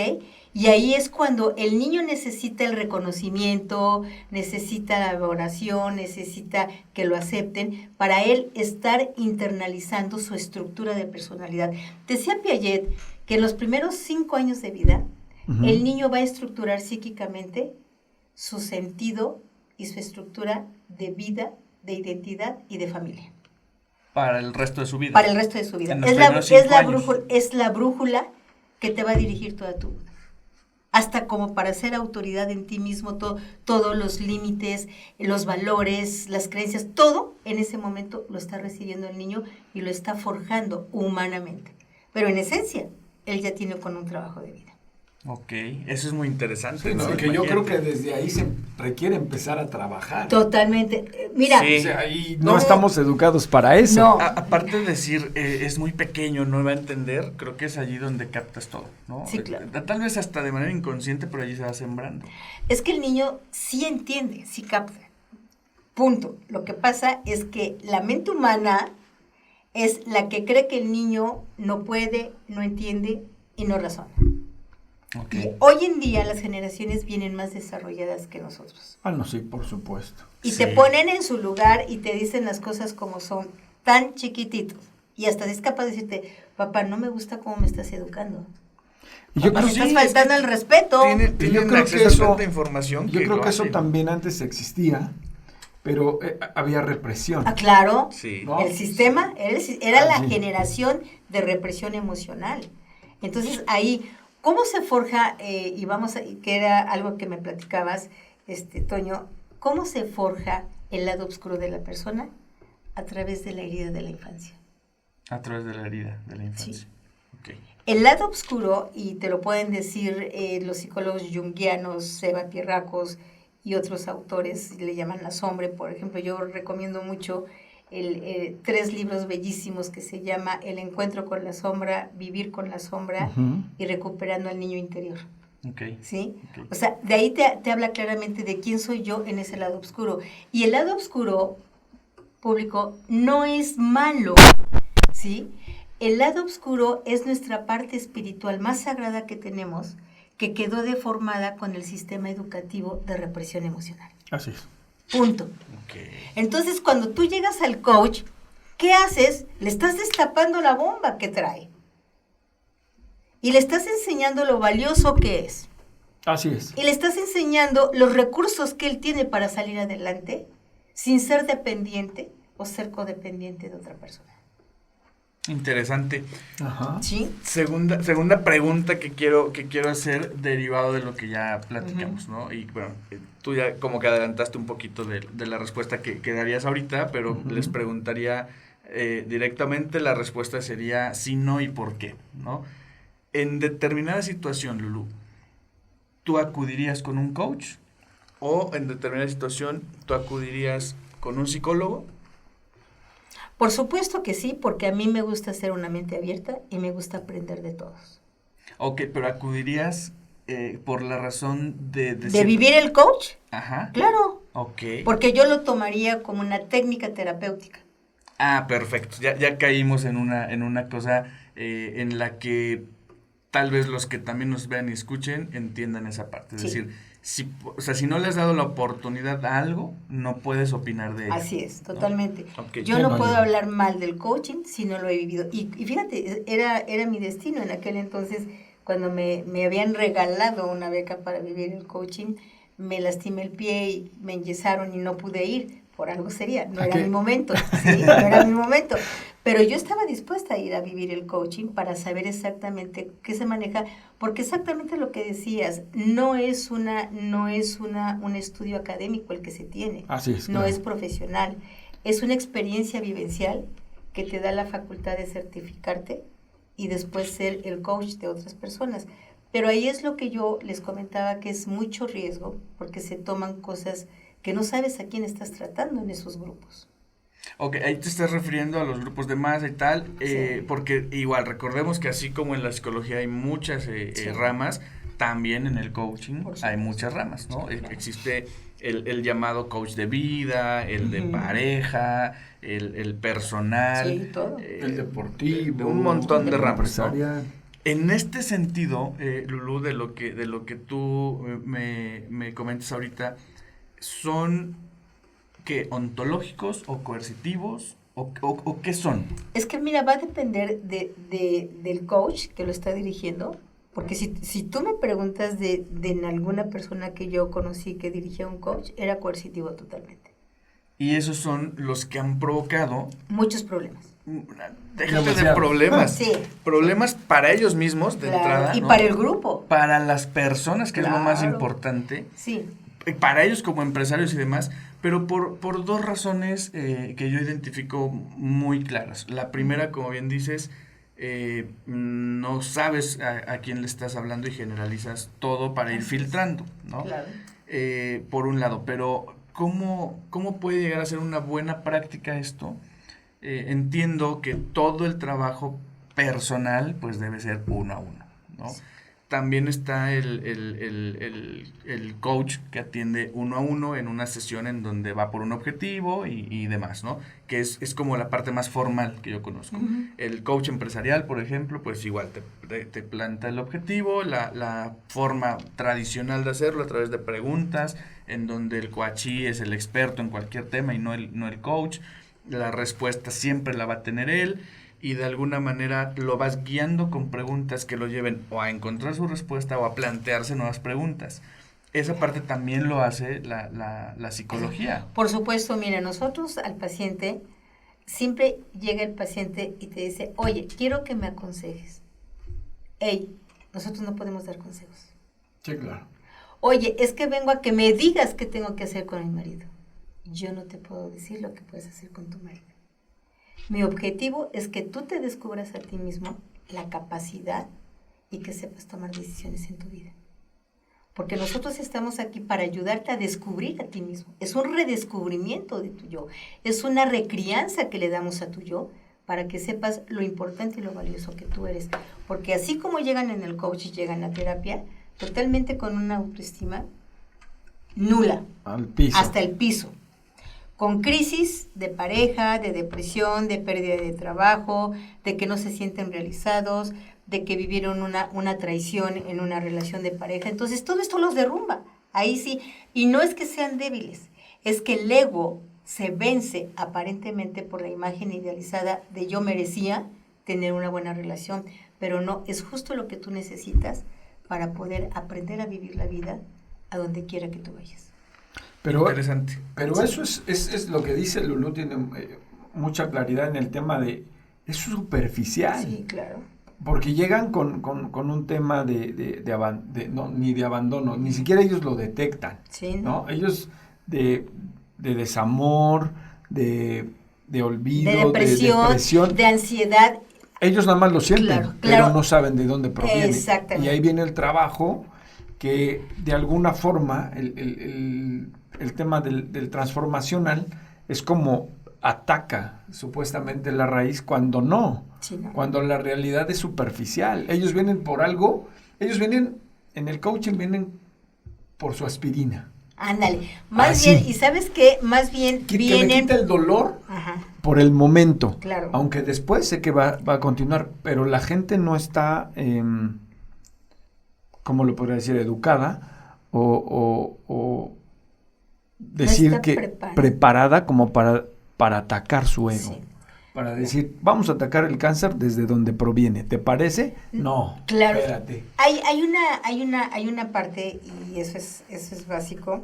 Y ahí es cuando el niño necesita el reconocimiento, necesita la valoración, necesita que lo acepten, para él estar internalizando su estructura de personalidad. Decía Piaget que en los primeros 5 años de vida, el niño va a estructurar psíquicamente su sentido y su estructura de vida, de identidad y de familia. Para el resto de su vida. Para el resto de su vida. En los primeros 5 años. Es la brújula que te va a dirigir toda tu vida. Hasta como para ser autoridad en ti mismo, todos los límites, los valores, las creencias, todo en ese momento lo está recibiendo el niño y lo está forjando humanamente. Pero en esencia, él ya tiene con un trabajo de vida. Ok, eso es muy interesante. Sí, ¿no? que yo creo que desde ahí se requiere empezar a trabajar. Totalmente. Mira. Sí. O sea, ahí no estamos educados para eso. No. Aparte de decir, es muy pequeño, no va a entender, creo que es allí donde captas todo, ¿no? Sí, claro. Tal vez hasta de manera inconsciente, pero allí se va sembrando. Es que el niño sí entiende, sí capta. Punto. Lo que pasa es que la mente humana es la que cree que el niño no puede, no entiende y no razona. Okay. Y hoy en día las generaciones vienen más desarrolladas que nosotros. Ah, no, sí, por supuesto. Y Sí. te ponen en su lugar y te dicen las cosas como son, tan chiquititos. Y hasta es capaz de decirte, papá, no me gusta cómo me estás educando. Y yo Papá, creo, me estás faltando el respeto. Tienen creo acceso que eso- a tanta información. yo creo lo que eso hacen. también antes existía, pero había represión. Ah, claro. Sí. ¿No? El sistema era la sí. generación de represión emocional. Entonces ahí, ¿cómo se forja? Que era algo que me platicabas, Toño, ¿cómo se forja el lado oscuro de la persona? A través de la herida de la infancia. A través de la herida de la infancia. Sí. Okay. El lado oscuro, y te lo pueden decir los psicólogos junguianos, Seba Pierracos y otros autores, le llaman la sombra. Por ejemplo, yo recomiendo mucho 3 libros bellísimos que se llama El encuentro con la sombra, Vivir con la sombra y Recuperando al niño interior. Okay. ¿Sí? Okay. O sea, de ahí te habla claramente de quién soy yo en ese lado oscuro. Y el lado oscuro, público, no es malo, ¿sí? El lado oscuro es nuestra parte espiritual más sagrada que tenemos, que quedó deformada con el sistema educativo de represión emocional. Así es. Punto. Okay. Entonces, cuando tú llegas al coach, ¿qué haces? Le estás destapando la bomba que trae. Y le estás enseñando lo valioso que es. Así es. Y le estás enseñando los recursos que él tiene para salir adelante sin ser dependiente o ser codependiente de otra persona. Interesante. Ajá. ¿Sí? Segunda pregunta que quiero hacer derivado de lo que ya platicamos, ¿no? Y bueno, tú ya como que adelantaste un poquito de la respuesta que darías ahorita, pero les preguntaría directamente, la respuesta sería sí, no y por qué, ¿no? En determinada situación, Lulú, ¿tú acudirías con un coach? ¿O en determinada situación tú acudirías con un psicólogo? Por supuesto que sí, porque a mí me gusta ser una mente abierta y me gusta aprender de todos. Ok, pero acudirías por la razón de... ¿De vivir el coach? Ajá. Claro, Ok. porque yo lo tomaría como una técnica terapéutica. Ah, perfecto. Ya caímos en una cosa en la que tal vez los que también nos vean y escuchen entiendan esa parte. Es Sí. decir, si no le has dado la oportunidad a algo, no puedes opinar de ello. Así es, totalmente. Ok. Yo Sí, no no, puedo yo- hablar mal del coaching si no lo he vivido. Y fíjate, era mi destino en aquel entonces, cuando me habían regalado una beca para vivir el coaching, me lastimé el pie y me enyesaron y no pude ir. Por algo sería, no ¿A era qué? mi momento, ¿sí? No era mi momento. Pero yo estaba dispuesta a ir a vivir el coaching para saber exactamente qué se maneja, porque exactamente lo que decías, no es un estudio académico el que se tiene. Así es. No claro. es profesional, es una experiencia vivencial que te da la facultad de certificarte y después ser el coach de otras personas. Pero ahí es lo que yo les comentaba, que es mucho riesgo, porque se toman cosas que no sabes a quién estás tratando en esos grupos. Ok, ahí te estás refiriendo a los grupos de masa y tal, Sí. porque igual recordemos que así como en la psicología hay muchas Sí. ramas, también en el coaching hay muchas ramas, ¿no? Sí, claro. Existe el llamado coach de vida, el de pareja, el personal, Sí, todo. El deportivo, un montón de el ramas, ¿no? empresarial. En este sentido, Lulú, de lo que tú me comentas ahorita, ¿son qué, ontológicos o coercitivos o qué son? Es que mira, va a depender del coach que lo está dirigiendo, porque si tú me preguntas de alguna persona que yo conocí que dirigía un coach, era coercitivo totalmente. Y esos son los que han provocado, Muchos problemas. déjate de Demasiado. problemas, Sí. problemas para ellos mismos de Claro, entrada, y ¿no? para el grupo. Para las personas, que es lo más Claro. importante, Sí. para ellos como empresarios y demás, pero por dos razones que yo identifico muy claras. La primera, como bien dices, no sabes a quién le estás hablando y generalizas todo para ir filtrando, ¿no? Claro. Por un lado, pero ¿cómo puede llegar a ser una buena práctica esto? Entiendo que todo el trabajo personal pues debe ser uno a uno, ¿no? Sí. También está el coach que atiende uno a uno en una sesión en donde va por un objetivo y demás, ¿no? Que es como la parte más formal que yo conozco. Ujú. El coach empresarial, por ejemplo, pues igual te planta el objetivo, la forma tradicional de hacerlo a través de preguntas, en donde el coachee es el experto en cualquier tema y no el coach. La respuesta siempre la va a tener él. Y de alguna manera lo vas guiando con preguntas que lo lleven o a encontrar su respuesta o a plantearse nuevas preguntas. Esa parte también lo hace la psicología. Por supuesto, mira, nosotros al paciente, siempre llega el paciente y te dice, oye, quiero que me aconsejes. Ey, nosotros no podemos dar consejos. Sí, claro. Oye, es que vengo a que me digas qué tengo que hacer con mi marido. Yo no te puedo decir lo que puedes hacer con tu marido. Mi objetivo es que tú te descubras a ti mismo la capacidad y que sepas tomar decisiones en tu vida. Porque nosotros estamos aquí para ayudarte a descubrir a ti mismo. Es un redescubrimiento de tu yo. Es una recrianza que le damos a tu yo para que sepas lo importante y lo valioso que tú eres. Porque así como llegan en el coach y llegan a terapia, totalmente con una autoestima nula. Al piso. Hasta el piso. Con crisis de pareja, de depresión, de pérdida de trabajo, de que no se sienten realizados, de que vivieron una traición en una relación de pareja. Entonces, todo esto los derrumba. Ahí sí. Y no es que sean débiles, es que el ego se vence aparentemente por la imagen idealizada de yo merecía tener una buena relación, pero no, es justo lo que tú necesitas para poder aprender a vivir la vida a donde quiera que tú vayas. Pero, Interesante. pero eso es lo que dice Lulú, tiene mucha claridad en el tema de, es superficial. Sí, claro. Porque llegan con un tema no, ni de abandono, ni siquiera ellos lo detectan, Sí, ¿no? Ellos de desamor, de olvido, de depresión, de ansiedad. Ellos nada más lo sienten, Claro, pero claro. no saben de dónde proviene. Exactamente. Y ahí viene el trabajo que de alguna forma el tema del transformacional es como ataca supuestamente la raíz cuando no, Sí, no. cuando la realidad es superficial. Ellos vienen por algo, ellos vienen, en el coaching vienen por su aspirina. Ándale, más Así. bien, y ¿sabes qué? Más bien Que le vienen... quita el dolor Ajá, por el momento, claro. aunque después sé que va a continuar, pero la gente no está, ¿cómo lo podría decir? Educada o decir está que preparada como para atacar su ego. Sí. Para decir, vamos a atacar el cáncer desde donde proviene. ¿Te parece? No. Claro. Espérate. Hay una parte, y eso es básico,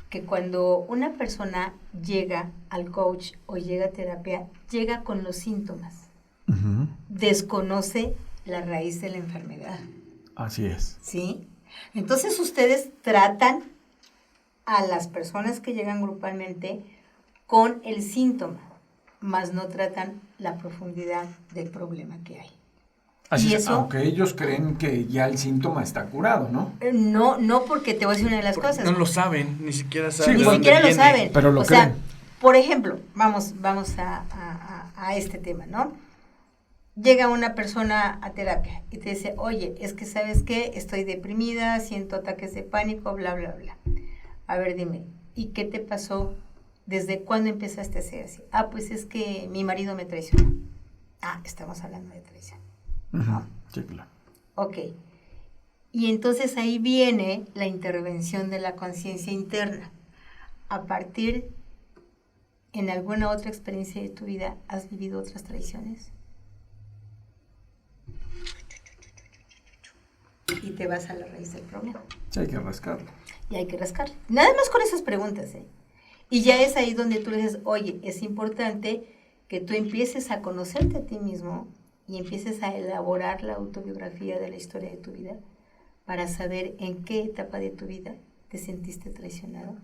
que cuando una persona llega al coach o llega a terapia, llega con los síntomas. Ujú. Desconoce la raíz de la enfermedad. Así es. ¿Sí? Entonces ustedes tratan a las personas que llegan grupalmente con el síntoma, mas no tratan la profundidad del problema que hay. Así Y es, eso- aunque ellos creen que ya el síntoma está curado, ¿no? No, porque te voy a decir una de las cosas. No lo saben, ni siquiera Sí, saben. Ni de dónde siquiera lo viene. saben. Pero lo o sea, creen. por ejemplo, vamos a este tema, ¿no? llega una persona a terapia y te dice, oye, es que ¿sabes qué? Estoy deprimida, siento ataques de pánico, bla, bla, bla. A ver, dime, ¿y qué te pasó? ¿Desde cuándo empezaste a ser así? Ah, pues es que mi marido me traicionó. Ah, estamos hablando de traición. Ujú. Sí, claro. Ok. Y entonces ahí viene la intervención de la conciencia interna. A partir, en alguna otra experiencia de tu vida, ¿has vivido otras traiciones? Y te vas a la raíz del problema. Sí, hay que rascarlo. Y hay que rascar. Nada más con esas preguntas, ¿eh? Y ya es ahí donde tú le dices, oye, es importante que tú empieces a conocerte a ti mismo y empieces a elaborar la autobiografía de la historia de tu vida para saber en qué etapa de tu vida te sentiste traicionado.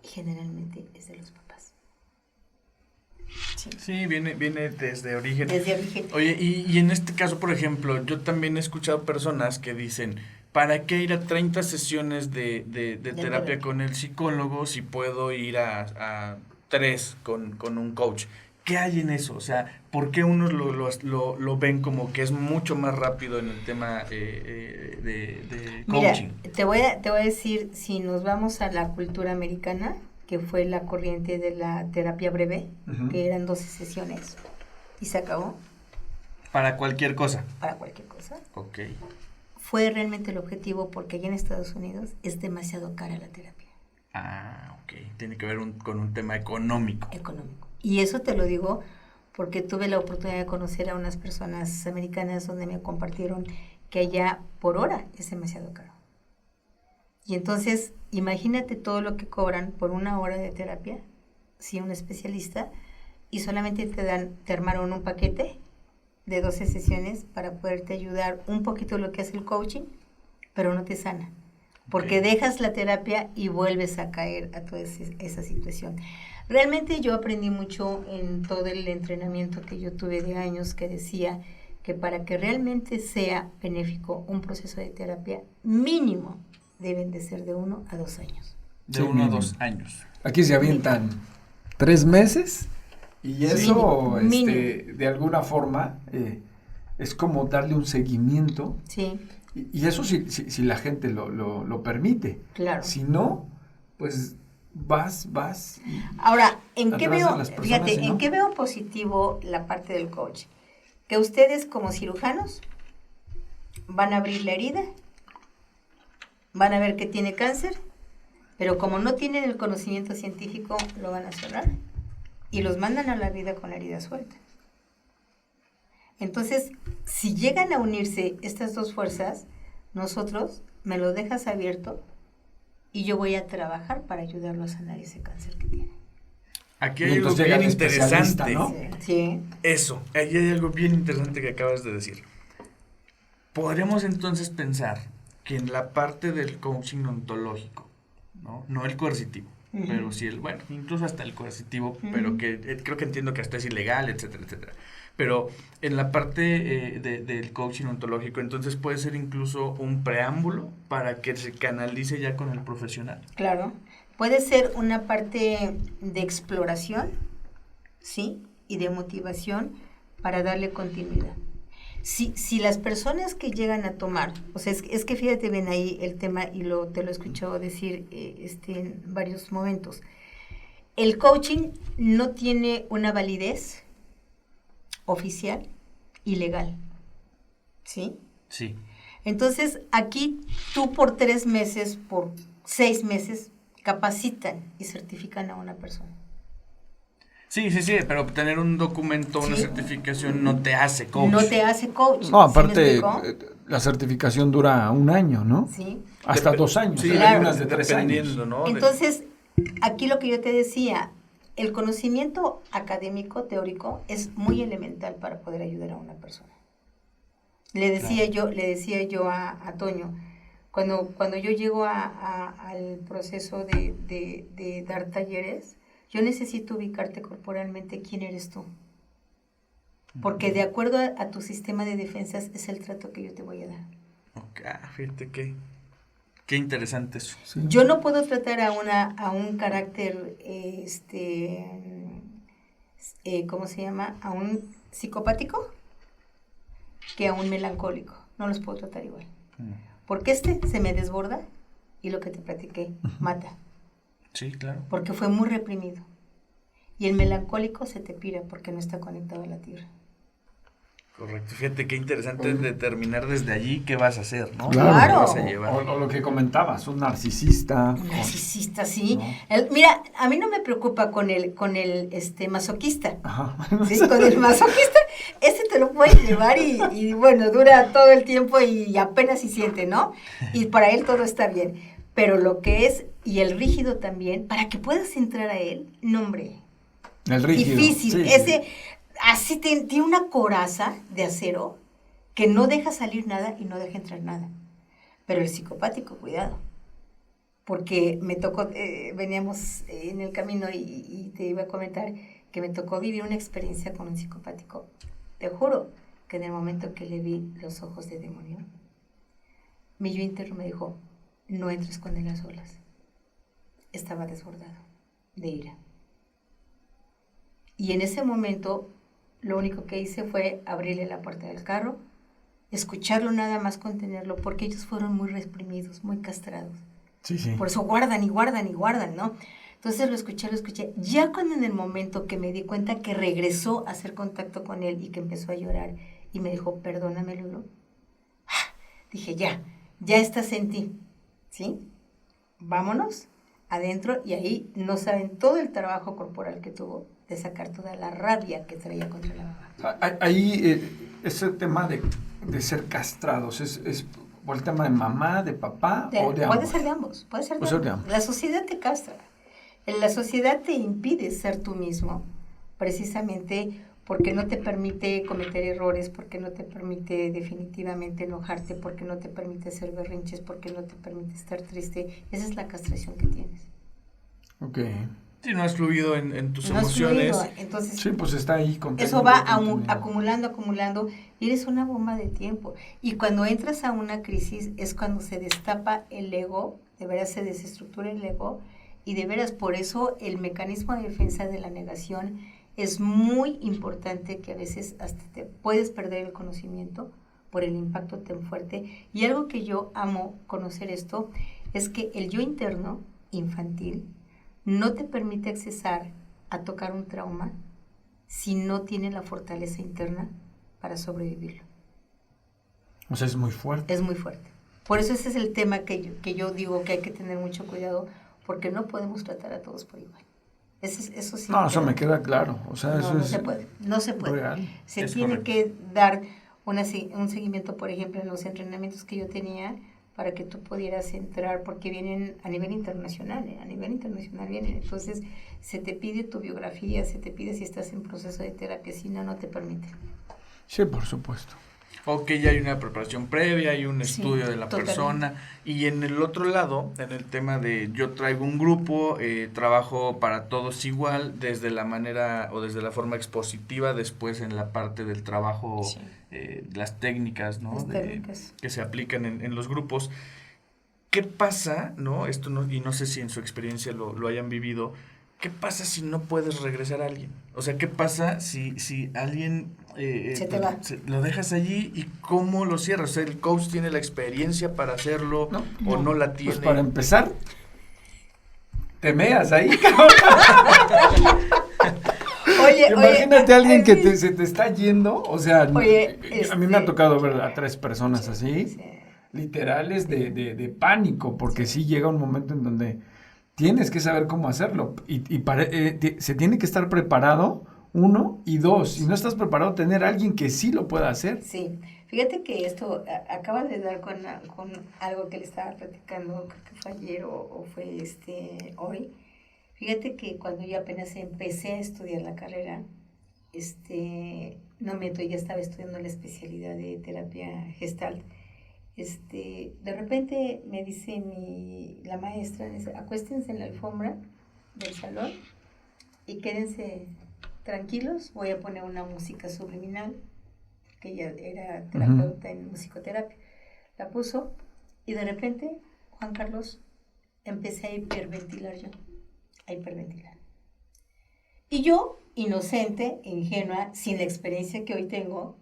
Y generalmente es de los papás. Sí, viene desde origen. Desde origen. Oye, y en este caso, por ejemplo, yo también he escuchado personas que dicen, ¿para qué ir a 30 sesiones de terapia con el psicólogo si puedo ir a 3 con un coach? ¿Qué hay en eso? O sea, ¿por qué unos lo ven como que es mucho más rápido en el tema de coaching? Mira, te voy a decir, si nos vamos a la cultura americana, que fue la corriente de la terapia breve, Ujú. que eran 12 sesiones, y se acabó Para cualquier cosa. para cualquier cosa. Ok. Fue realmente el objetivo porque allá en Estados Unidos es demasiado cara la terapia. Ah, ok. Tiene que ver con un tema económico. Económico. Y eso te lo digo porque tuve la oportunidad de conocer a unas personas americanas donde me compartieron que allá por hora es demasiado caro. Y entonces, imagínate todo lo que cobran por una hora de terapia, si un especialista, y solamente te armaron un paquete de 12 sesiones para poderte ayudar un poquito lo que hace el coaching, pero no te sana. Porque Ok. dejas la terapia y vuelves a caer a toda esa situación. Realmente yo aprendí mucho en todo el entrenamiento que yo tuve de años, que decía que para que realmente sea benéfico un proceso de terapia, mínimo deben de ser de 1 a 2 años. De Sí, 1 a mínimo. 2 años. Aquí se avientan 3 meses y eso, Mínimo. de alguna forma, es como darle un seguimiento. Sí, Y eso si la gente lo permite. claro. Si no, pues vas. Ahora, ¿en qué atrás de veo, las personas, fíjate, ¿sí, no? en qué veo positivo la parte del coach? Que ustedes como cirujanos van a abrir la herida, van a ver que tiene cáncer, pero como no tienen el conocimiento científico, lo van a cerrar y los mandan a la vida con la herida suelta. Entonces, si llegan a unirse estas dos fuerzas, nosotros me lo dejas abierto y yo voy a trabajar para ayudarlo a sanar ese cáncer que tiene. Aquí Y hay algo entonces llega bien el especialista, interesante. ¿no? Sí. Eso, ahí hay algo bien interesante que acabas de decir. Podríamos entonces pensar que en la parte del coaching ontológico, no el coercitivo, Ujú. pero sí bueno, incluso hasta el coercitivo, Ujú. pero que creo que entiendo que hasta es ilegal, etcétera, etcétera. Pero en la parte del coaching ontológico, entonces puede ser incluso un preámbulo para que se canalice ya con el profesional. Claro, puede ser una parte de exploración, ¿sí? Y de motivación para darle continuidad. Si las personas que llegan a tomar, o sea, es que fíjate bien ahí el tema y te lo he escuchado decir en varios momentos. El coaching no tiene una validez oficial y legal, ¿sí? Sí. Entonces, aquí tú por 3 meses, por 6 meses, capacitan y certifican a una persona. Sí, pero tener un documento, una Sí. certificación no te hace coach. No te hace coach. No, ¿Sí me aparte, explico? la certificación dura 1 año, ¿no? Sí. Hasta 2 años. Sí, Hay claro. unas de 3 años. dependiendo, ¿no? Entonces, aquí lo que yo te decía, el conocimiento académico, teórico, es muy elemental para poder ayudar a una persona. Le decía yo a Toño, cuando yo llego al proceso de dar talleres, yo necesito ubicarte corporalmente quién eres tú. Porque de acuerdo a tu sistema de defensas es el trato que yo te voy a dar. Ok, fíjate qué interesante eso. Sí. Yo no puedo tratar a un carácter, ¿cómo se llama? A un psicopático que a un melancólico. No los puedo tratar igual. Porque se me desborda y lo que te platiqué, mata. Sí, claro. Porque fue muy reprimido. Y el melancólico se te pira porque no está conectado a la tierra. Correcto. Fíjate qué interesante determinar desde allí qué vas a hacer, ¿no? Claro. ¿Qué vas a llevar? O lo que comentabas, un narcisista. Un narcisista, sí. ¿No? Mira, a mí no me preocupa con el masoquista. Ajá. ¿Sí? Con el masoquista, ese te lo puedes llevar y bueno, dura todo el tiempo y apenas si siente, ¿no? Y para él todo está bien. Pero lo que es, y el rígido también, para que puedas entrar a él, no, hombre. El rígido. Difícil. Sí, Ese, así tiene una coraza de acero que no deja salir nada y no deja entrar nada. Pero el psicopático, cuidado. Porque me tocó, veníamos en el camino y te iba a comentar que me tocó vivir una experiencia con un psicopático. Te juro que en el momento que le vi los ojos de demonio, mi yo interno me dijo, no entres con él a solas. Estaba desbordado de ira. Y en ese momento, lo único que hice fue abrirle la puerta del carro, escucharlo nada más, contenerlo, porque ellos fueron muy reprimidos, muy castrados. Sí, sí. Por eso guardan y guardan y guardan, ¿no? Entonces lo escuché. Ya cuando en el momento que me di cuenta que regresó a hacer contacto con él y que empezó a llorar y me dijo, perdóname, Lulu, dije, ya estás en ti, ¿sí? Vámonos adentro, y ahí no saben todo el trabajo corporal que tuvo de sacar toda la rabia que traía contra la mamá. Ahí ese tema de ser castrados, ¿es por el tema de mamá, de papá o de ambos? Puede ser de ambos, puede ser de ambos. La sociedad te castra. La sociedad te impide ser tú mismo, precisamente porque no te permite cometer errores, porque no te permite definitivamente enojarte, porque no te permite hacer berrinches, porque no te permite estar triste. Esa es la castración que tienes. Ok. Si no has fluido en tus No has emociones. fluido, entonces, Sí, pues está ahí contenido. eso va acumulando, y eres una bomba de tiempo. Y cuando entras a una crisis es cuando se destapa el ego, de veras se desestructura el ego, y de veras por eso el mecanismo de defensa de la negación es muy importante, que a veces hasta te puedes perder el conocimiento por el impacto tan fuerte. Y algo que yo amo conocer esto es que el yo interno infantil no te permite accesar a tocar un trauma si no tiene la fortaleza interna para sobrevivirlo. O sea, es muy fuerte. Es muy fuerte. Por eso ese es el tema que yo digo que hay que tener mucho cuidado, porque no podemos tratar a todos por igual. Eso sí. No, eso me queda claro. O sea, eso no es se puede, no se puede. real. Se Es tiene correcto. que dar un seguimiento, por ejemplo, en los entrenamientos que yo tenía, para que tú pudieras entrar, porque vienen a nivel internacional, vienen. Entonces, se te pide tu biografía, se te pide si estás en proceso de terapia, si no te permite. Sí, por supuesto. Ok, ya hay una preparación previa, hay un Sí, estudio de la totalmente. persona. Y en el otro lado, en el tema de yo traigo un grupo, trabajo para todos igual, desde la manera o desde la forma expositiva, después en la parte del trabajo, Sí. las técnicas, ¿no? Las técnicas. Que se aplican en los grupos. ¿Qué pasa, no? Esto no, y no sé si en su experiencia lo hayan vivido. ¿Qué pasa si no puedes regresar a alguien? O sea, ¿qué pasa si alguien Se te va. lo dejas allí y cómo lo cierras? O sea, ¿el coach tiene la experiencia para hacerlo o no la tiene? Pues para empezar, te meas ahí. Oye, Imagínate a alguien que sí. se te está yendo, o sea, Oye, a mí me ha tocado ver a 3 personas así, Sí. literales de pánico, porque sí llega un momento en donde tienes que saber cómo hacerlo se tiene que estar preparado, 1, y 2, si no estás preparado, tener a alguien que sí lo pueda hacer. Sí, fíjate que esto acaba de dar con algo que le estaba platicando, creo que fue ayer o fue hoy. Fíjate que cuando yo apenas empecé a estudiar la carrera, no miento, ya estaba estudiando la especialidad de terapia Gestalt. De repente me dice la maestra, dice, acuéstense en la alfombra del salón y quédense tranquilos, voy a poner una música subliminal, que ella era terapeuta en musicoterapia. La puso y de repente, Juan Carlos, empecé a hiperventilar yo. Y yo, inocente, ingenua, sin la experiencia que hoy tengo,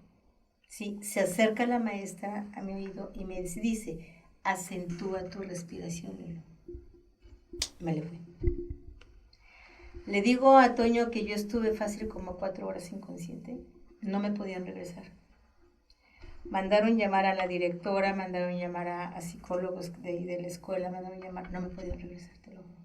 Sí, se acerca la maestra a mi oído y me dice, acentúa tu respiración, Lulu. Me le fui. Le digo a Toño que yo estuve fácil como 4 horas inconsciente. No me podían regresar. Mandaron llamar a la directora, mandaron llamar a psicólogos de la escuela, mandaron llamar, no me podían regresar, te lo juro.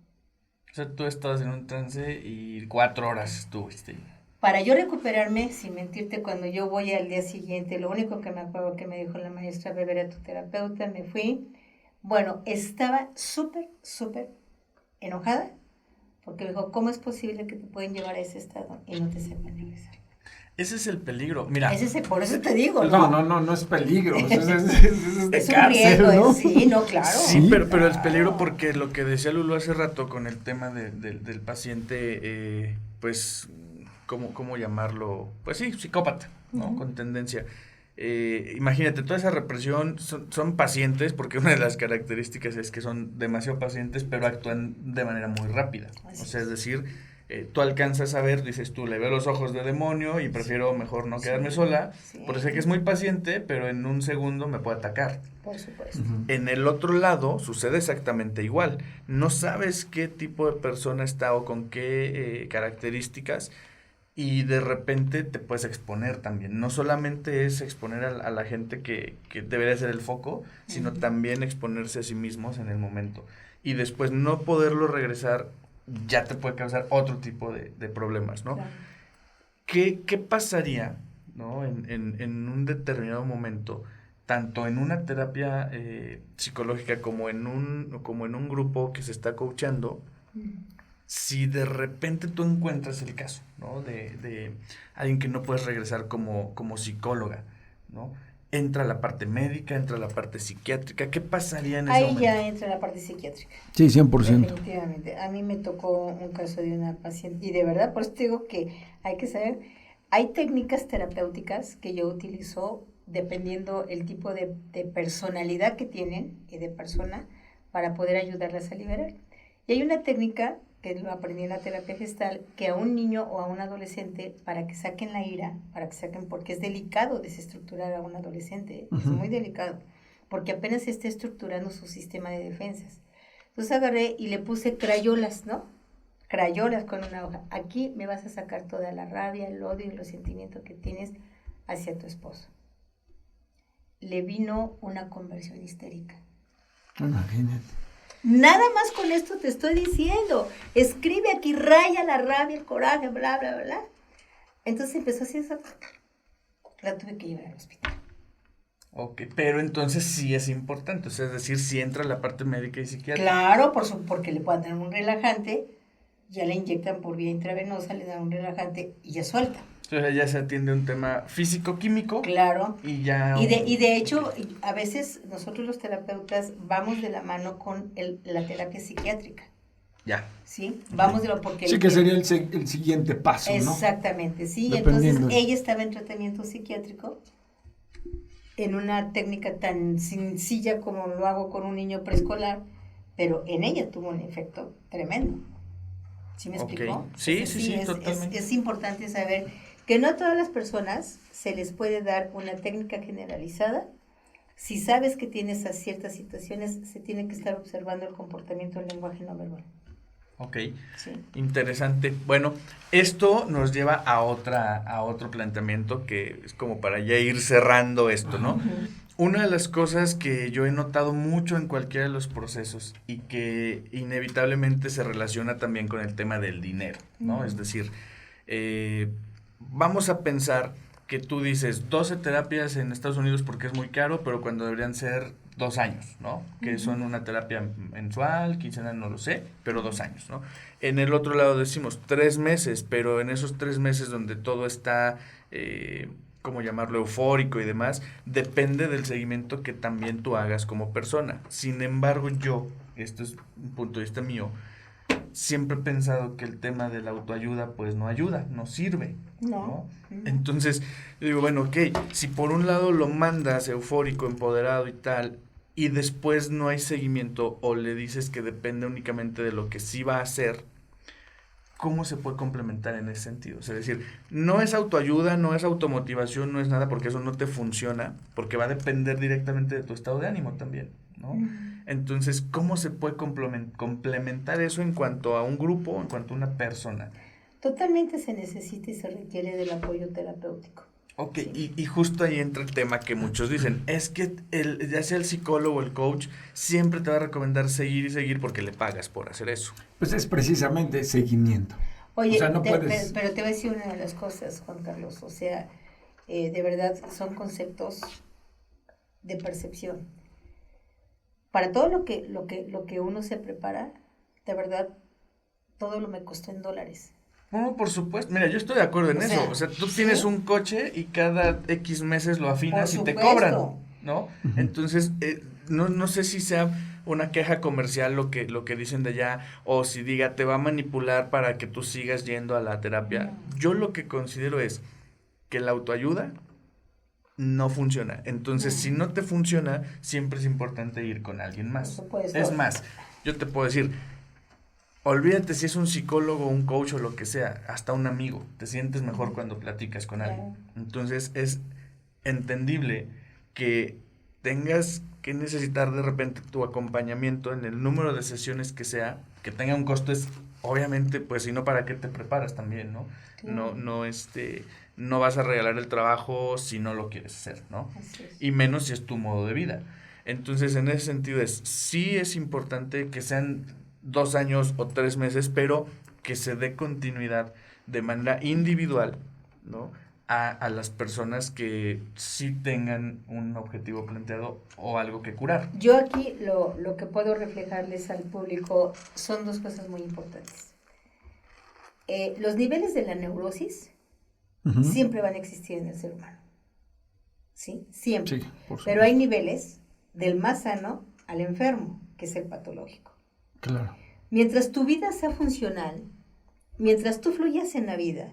O sea, tú estabas en un trance y 4 horas estuviste. Para yo recuperarme, sin mentirte, cuando yo voy al día siguiente, lo único que me acuerdo que me dijo la maestra, ve a ver a tu terapeuta, me fui. Bueno, estaba súper enojada, porque me dijo, ¿cómo es posible que te pueden llevar a ese estado y no te sepan regresar? Ese es el peligro, mira. Por eso te digo, No es peligro, es de es un cárcel, riesgo, ¿no? sí, no, claro. Sí, pero es peligro porque lo que decía Lulu hace rato con el tema del paciente, pues, ¿cómo llamarlo? Pues sí, psicópata, ¿no? Uh-huh. Con tendencia. Imagínate, toda esa represión son pacientes, porque una de las características es que son demasiado pacientes, pero actúan de manera muy rápida. Así o sea, es decir, tú alcanzas a ver, dices tú, le veo los ojos de demonio y prefiero mejor no quedarme sola, porque sé que es muy paciente, pero en un segundo me puede atacar. Por supuesto. Uh-huh. En el otro lado sucede exactamente igual. No sabes qué tipo de persona está o con qué características, y de repente te puedes exponer también. No solamente es exponer a la gente que debería ser el foco, sino Uh-huh. también exponerse a sí mismos en el momento. Y después no poderlo regresar ya te puede causar otro tipo de problemas, ¿no? Claro. ¿Qué pasaría, ¿no? en un determinado momento, tanto en una terapia psicológica como en un grupo que se está coachando, si de repente tú encuentras el caso, ¿no? de alguien que no puedes regresar como psicóloga, ¿no? Entra la parte médica, entra la parte psiquiátrica, ¿qué pasaría en ese Ahí momento? ya entra la parte psiquiátrica. Sí, 100%. Definitivamente. A mí me tocó un caso de una paciente, y de verdad, por eso te digo que hay que saber, hay técnicas terapéuticas que yo utilizo dependiendo el tipo de personalidad que tienen y de persona para poder ayudarlas a liberar. Y hay una técnica que lo aprendí en la terapia gestal, que a un niño o a un adolescente, para que saquen la ira, porque es delicado desestructurar a un adolescente, es muy delicado, porque apenas se está estructurando su sistema de defensas. Entonces agarré y le puse crayolas, ¿no? Crayolas con una hoja. Aquí me vas a sacar toda la rabia, el odio y los sentimientos que tienes hacia tu esposo. Le vino una conversión histérica. Imagínate. Nada más con esto te estoy diciendo. Escribe aquí, raya la rabia, el coraje, bla, bla, bla. Entonces empezó así eso. La tuve que llevar al hospital. Ok, pero entonces sí es importante, o sea, es decir, sí entra la parte médica y psiquiátrica. Claro, porque le pueden dar un relajante, ya le inyectan por vía intravenosa, le dan un relajante y ya suelta. Entonces ya se atiende un tema físico-químico. Claro. Y ya... Y de hecho, a veces nosotros los terapeutas vamos de la mano con la terapia psiquiátrica. Ya. ¿Sí? Vamos de lo porque... Sí, que sería el siguiente paso, ¿no? Exactamente, sí. Dependiendo. Entonces ella estaba en tratamiento psiquiátrico en una técnica tan sencilla como lo hago con un niño preescolar, pero en ella tuvo un efecto tremendo. ¿Sí me explico? Okay. Sí, sí, totalmente. Es importante saber que no a todas las personas se les puede dar una técnica generalizada. Si sabes que tienes a ciertas situaciones, se tiene que estar observando el comportamiento del lenguaje no verbal. Ok, Sí. interesante. Bueno, esto nos lleva a otro planteamiento que es como para ya ir cerrando esto, ¿no? Uh-huh. Una de las cosas que yo he notado mucho en cualquiera de los procesos y que inevitablemente se relaciona también con el tema del dinero, ¿no? Uh-huh. Es decir, vamos a pensar que tú dices 12 terapias en Estados Unidos porque es muy caro, pero cuando deberían ser 2 años, ¿no? Que Uh-huh. son una terapia mensual, quincenal, no lo sé, pero 2 años, ¿no? En el otro lado decimos 3 meses, pero en esos 3 meses donde todo está, ¿cómo llamarlo?, eufórico y demás, depende del seguimiento que también tú hagas como persona. Sin embargo, yo, esto es un punto de vista mío, siempre he pensado que el tema de la autoayuda pues no ayuda, no sirve, ¿no? Entonces, yo digo, bueno, ok, si por un lado lo mandas eufórico, empoderado y tal, y después no hay seguimiento o le dices que depende únicamente de lo que sí va a hacer, ¿cómo se puede complementar en ese sentido? O sea, es decir, no es autoayuda, no es automotivación, no es nada, porque eso no te funciona, porque va a depender directamente de tu estado de ánimo también, ¿no? Entonces, ¿cómo se puede complementar eso en cuanto a un grupo, en cuanto a una persona? Totalmente se necesita y se requiere del apoyo terapéutico. Ok, Sí. y justo ahí entra el tema que muchos dicen, es que ya sea el psicólogo o el coach, siempre te va a recomendar seguir y seguir porque le pagas por hacer eso. Pues es precisamente seguimiento. Oye, O sea, no puedes... pero te voy a decir una de las cosas, Juan Carlos, o sea, de verdad son conceptos de percepción. Para todo lo que uno se prepara, de verdad, todo lo me costó en dólares. No, por supuesto. Mira, yo estoy de acuerdo en eso. O sea, tú tienes ¿sí? un coche y cada X meses lo afinas Por y te supuesto. cobran, ¿no? Entonces, no sé si sea una queja comercial lo que dicen de allá o si diga te va a manipular para que tú sigas yendo a la terapia. Yo lo que considero es que la autoayuda no funciona. Entonces, si no te funciona, siempre es importante ir con alguien más. Por supuesto. Es más, yo te puedo decir, olvídate si es un psicólogo, un coach o lo que sea, hasta un amigo. Te sientes mejor cuando platicas con alguien. Entonces es entendible que tengas que necesitar de repente tu acompañamiento en el número de sesiones que sea, que tenga un costo, es obviamente, pues si no, ¿para qué te preparas también, no? Claro. No vas a regalar el trabajo si no lo quieres hacer, ¿no? Así es. Y menos si es tu modo de vida. Entonces, en ese sentido sí es importante que sean 2 años o 3 meses, pero que se dé continuidad de manera individual, ¿no? A las personas que sí tengan un objetivo planteado o algo que curar. Yo aquí lo que puedo reflejarles al público son 2 cosas muy importantes. Los niveles de la neurosis siempre van a existir en el ser humano. ¿Sí? Siempre. Sí, por supuesto. Pero hay niveles del más sano al enfermo, que es el patológico. Claro. Mientras tu vida sea funcional, mientras tú fluyas en la vida,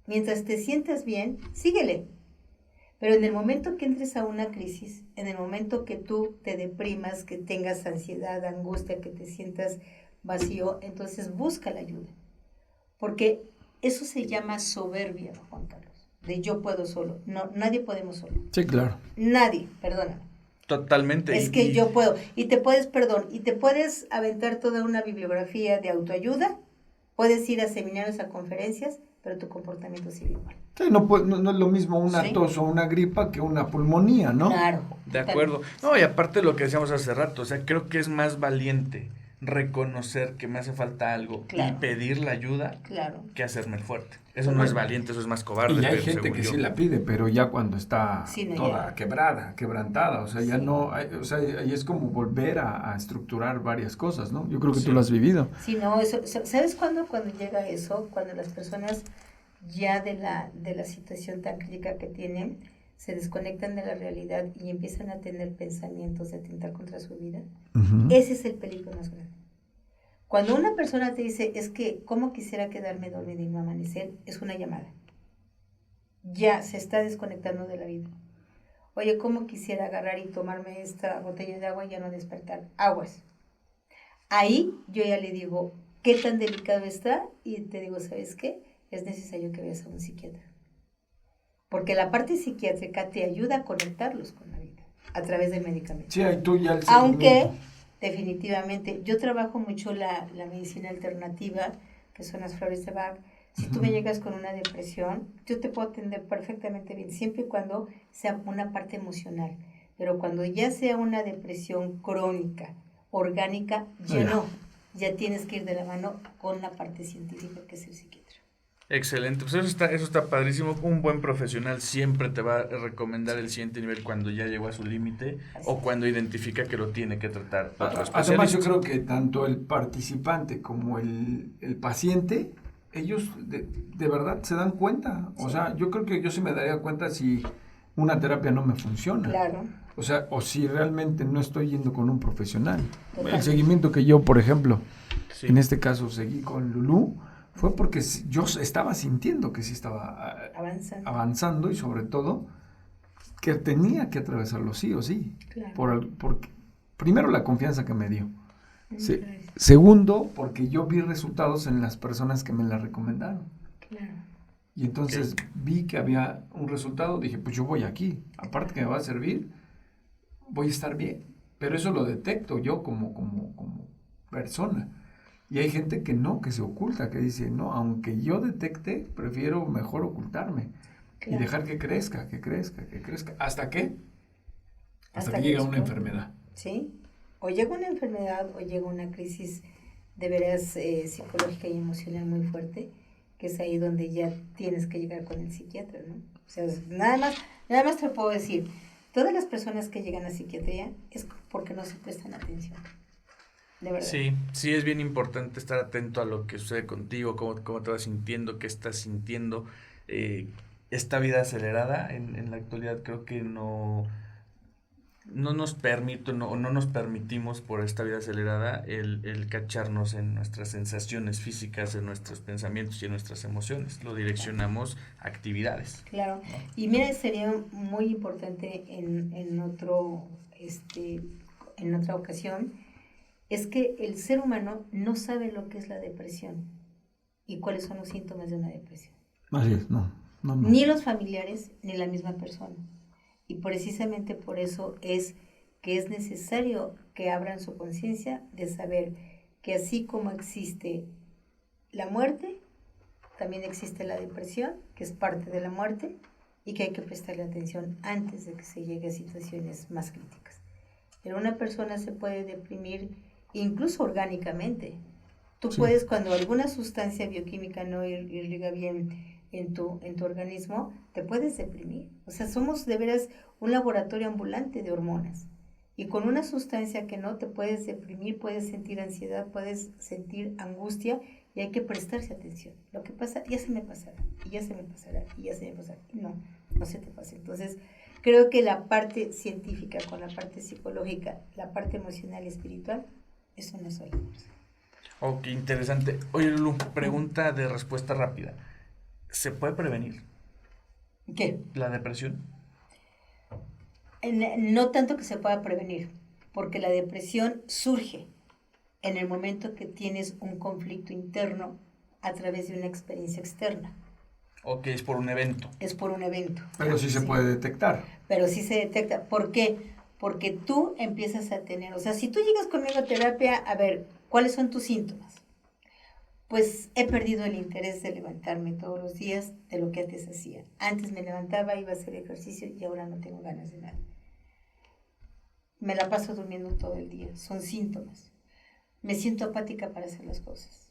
mientras te sientas bien, síguele. Pero en el momento que entres a una crisis, en el momento que tú te deprimas, que tengas ansiedad, angustia, que te sientas vacío, entonces busca la ayuda. Porque eso se llama soberbia, Juan Carlos, de yo puedo solo. No, nadie podemos solo. Sí, claro. Nadie, perdóname. Totalmente. Es que yo puedo. Y te puedes aventar toda una bibliografía de autoayuda, puedes ir a seminarios, a conferencias, pero tu comportamiento sigue igual. Sí, no es lo mismo una tos o una gripa que una pulmonía, ¿no? Claro. De acuerdo. No, y aparte de lo que decíamos hace rato, o sea, creo que es más valiente reconocer que me hace falta algo y pedir la ayuda que hacerme el fuerte. Eso no es valiente, eso es más cobarde. Y hay pero gente que sí la pide, pero ya cuando está toda quebrantada, o sea, ya no, o sea, y es como volver a estructurar varias cosas, ¿no? Yo creo que tú lo has vivido. Sí, no, eso, ¿sabes cuándo? Cuando llega eso, cuando las personas ya de la situación tan crítica que tienen, se desconectan de la realidad y empiezan a tener pensamientos de atentar contra su vida. Ese es el peligro más grande. Cuando una persona te dice, es que, ¿cómo quisiera quedarme dormida y no amanecer? Es una llamada. Ya se está desconectando de la vida. Oye, ¿cómo quisiera agarrar y tomarme esta botella de agua y ya no despertar? Aguas. Ahí yo ya le digo, ¿qué tan delicado está? Y te digo, ¿sabes qué? Es necesario que vayas a un psiquiatra. Porque la parte psiquiátrica te ayuda a conectarlos con la vida a través del medicamento. Sí, ahí tú ya el Aunque, definitivamente, yo trabajo mucho la medicina alternativa, que son las flores de Bach. Si tú me llegas con una depresión, yo te puedo atender perfectamente bien, siempre y cuando sea una parte emocional. Pero cuando ya sea una depresión crónica, orgánica, ya tienes que ir de la mano con la parte científica, que es el psiquiatra. Excelente, pues eso está padrísimo. Un buen profesional siempre te va a recomendar el siguiente nivel cuando ya llegó a su límite o cuando identifica que lo tiene que tratar otro especialista. Además, yo creo que tanto el participante como el paciente, ellos de verdad se dan cuenta. O sea, yo creo que yo sí me daría cuenta si una terapia no me funciona. Claro. O sea, o si realmente no estoy yendo con un profesional. Totalmente. El seguimiento que yo, por ejemplo, en este caso seguí con Lulú, fue porque yo estaba sintiendo que sí estaba avanzando y sobre todo que tenía que atravesarlo sí o sí. Claro. Porque primero la confianza que me dio. Segundo, porque yo vi resultados en las personas que me la recomendaron. Claro. Y entonces vi que había un resultado, dije, pues yo voy aquí. Aparte que me va a servir, voy a estar bien. Pero eso lo detecto yo como persona. Y hay gente que no, que se oculta, que dice, no, aunque yo detecte, prefiero mejor ocultarme. Claro. Y dejar que crezca. ¿Hasta qué? Hasta que llega una enfermedad. Sí. O llega una enfermedad o llega una crisis de veras psicológica y emocional muy fuerte, que es ahí donde ya tienes que llegar con el psiquiatra, ¿no? O sea, nada más te puedo decir, todas las personas que llegan a psiquiatría es porque no se prestan atención. De verdad. Sí, es bien importante estar atento a lo que sucede contigo, cómo te vas sintiendo, qué estás sintiendo. Esta vida acelerada en la actualidad creo que no nos permitimos por esta vida acelerada el cacharnos en nuestras sensaciones físicas, en nuestros pensamientos y en nuestras emociones. Lo direccionamos a actividades. Claro. Y mira, sería muy importante en otra ocasión, es que el ser humano no sabe lo que es la depresión y cuáles son los síntomas de una depresión. Así es, no. Ni los familiares, ni la misma persona. Y precisamente por eso es que es necesario que abran su conciencia de saber que así como existe la muerte, también existe la depresión, que es parte de la muerte, y que hay que prestarle atención antes de que se llegue a situaciones más críticas. Pero una persona se puede deprimir incluso orgánicamente. Tú puedes, cuando alguna sustancia bioquímica no irriga bien en tu organismo, te puedes deprimir. O sea, somos de veras un laboratorio ambulante de hormonas. Y con una sustancia que no te puedes deprimir, puedes sentir ansiedad, puedes sentir angustia, y hay que prestarse atención. Lo que pasa, ya se me pasará, y ya se me pasará, y ya se me pasará. Y no se te pasa. Entonces, creo que la parte científica con la parte psicológica, la parte emocional y espiritual, es una sola cosa. Ok, interesante. Oye, Lulu, pregunta de respuesta rápida. ¿Se puede prevenir ¿Qué? la depresión? No tanto que se pueda prevenir, porque la depresión surge en el momento que tienes un conflicto interno a través de una experiencia externa. Ok, es por un evento. Es por un evento. Pero sí se puede detectar. Pero sí se detecta. ¿Por qué? Porque tú empiezas a tener, o sea, si tú llegas conmigo a terapia, a ver, ¿cuáles son tus síntomas? Pues he perdido el interés de levantarme todos los días de lo que antes hacía. Antes me levantaba, iba a hacer ejercicio y ahora no tengo ganas de nada. Me la paso durmiendo todo el día. Son síntomas. Me siento apática para hacer las cosas.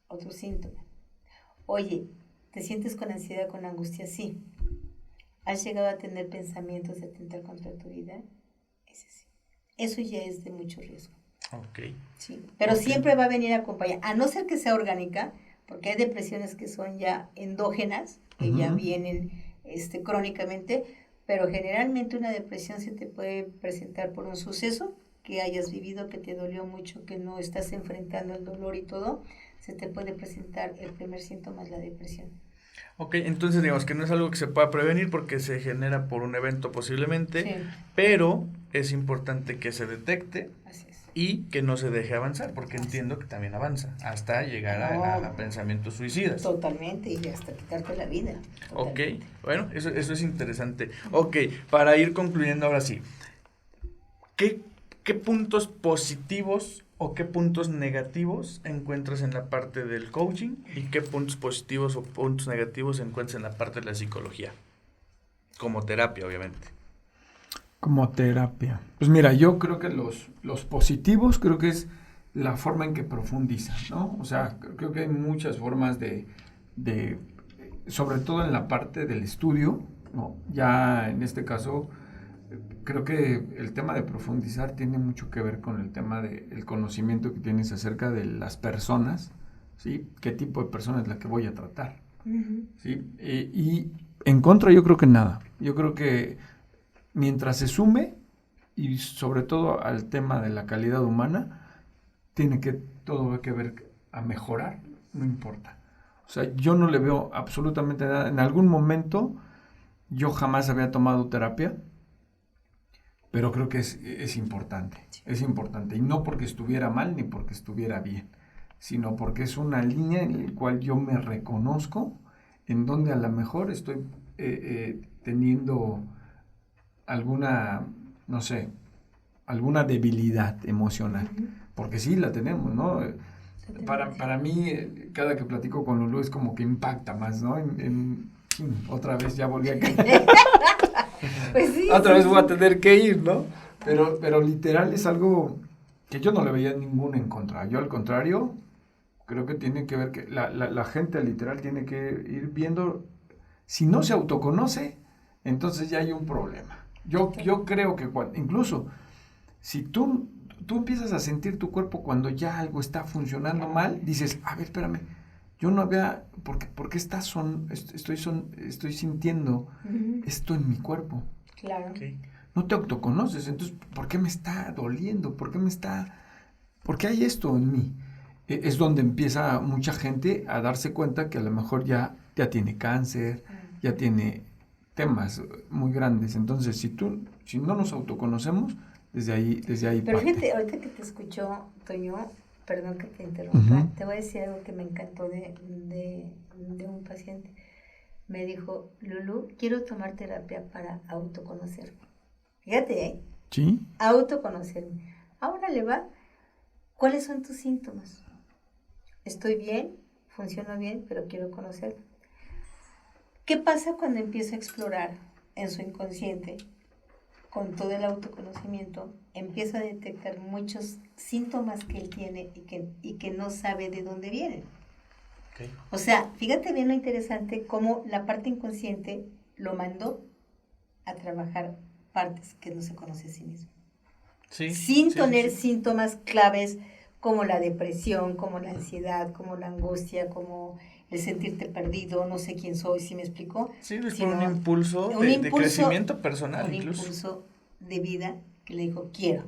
Otro síntoma. Oye, ¿te sientes con ansiedad, con angustia? Sí. ¿Has llegado a tener pensamientos de atentar contra tu vida? Ese sí. Eso ya es de mucho riesgo. Ok. Sí, pero siempre va a venir acompañada, a no ser que sea orgánica, porque hay depresiones que son ya endógenas, que ya vienen crónicamente, pero generalmente una depresión se te puede presentar por un suceso que hayas vivido, que te dolió mucho, que no estás enfrentando el dolor y todo, se te puede presentar el primer síntoma es la depresión. Ok, entonces digamos que no es algo que se pueda prevenir porque se genera por un evento posiblemente, Sí. pero es importante que se detecte. Así es. Y que no se deje avanzar, porque entiendo que también avanza, hasta llegar a pensamientos suicidas. Totalmente, y hasta quitarte la vida. Totalmente. Ok, bueno, eso es interesante. Ok, para ir concluyendo ahora sí, ¿qué puntos positivos o qué puntos negativos encuentras en la parte del coaching y qué puntos positivos o puntos negativos encuentras en la parte de la psicología? Como terapia, obviamente. Como terapia. Pues mira, yo creo que los positivos creo que es la forma en que profundiza, ¿no? O sea, creo que hay muchas formas de sobre todo en la parte del estudio, ¿no? Ya en este caso, creo que el tema de profundizar tiene mucho que ver con el tema del conocimiento que tienes acerca de las personas, ¿sí? ¿Qué tipo de persona es la que voy a tratar? ¿Sí? Y en contra yo creo que nada. Yo creo que mientras se sume, y sobre todo al tema de la calidad humana, tiene que todo que ver a mejorar, no importa. O sea, yo no le veo absolutamente nada. En algún momento, yo jamás había tomado terapia, pero creo que es importante, es importante, y no porque estuviera mal ni porque estuviera bien, sino porque es una línea en la cual yo me reconozco, en donde a lo mejor estoy teniendo alguna, no sé, alguna debilidad emocional, porque sí la tenemos, ¿no? Para mí, cada que platico con Lulú es como que impacta más, ¿no? Otra vez ya volví a caer. Pues sí, Otra sí, vez voy a sí. tener que ir, ¿no? Pero literal es algo que yo no le veía ningún en contra. Yo al contrario, creo que tiene que ver que la gente literal tiene que ir viendo, si no se autoconoce, entonces ya hay un problema. Yo creo que incluso si tú empiezas a sentir tu cuerpo cuando ya algo está funcionando mal, dices, a ver, espérame, yo no había, ¿por qué estoy sintiendo esto en mi cuerpo? Claro. Okay. No te autoconoces, entonces, ¿por qué me está doliendo? ¿Por qué hay esto en mí? Es donde empieza mucha gente a darse cuenta que a lo mejor ya tiene cáncer, ya tiene temas muy grandes. Entonces, si no nos autoconocemos, desde ahí Pero parte. fíjate, ahorita que te escuchó, Toño, perdón que te interrumpa, Uh-huh. te voy a decir algo que me encantó de un paciente. Me dijo, Lulú, quiero tomar terapia para autoconocerme. Fíjate, ¿eh? ¿Sí? Autoconocerme. Ahora le va, ¿cuáles son tus síntomas? Estoy bien, funciono bien, pero quiero conocerme. ¿Qué pasa cuando empiezo a explorar en su inconsciente? Con todo el autoconocimiento, empieza a detectar muchos síntomas que él tiene y que no sabe de dónde vienen. Okay. O sea, fíjate bien lo interesante cómo la parte inconsciente lo mandó a trabajar partes que no se conoce a sí mismo. Sí, Sin sí, tener sí, sí. síntomas claves como la depresión, como la ansiedad, como la angustia, como el sentirte perdido, no sé quién soy, ¿sí me explico? Sí, es por un impulso un de crecimiento personal un incluso. impulso de vida que le dijo, quiero.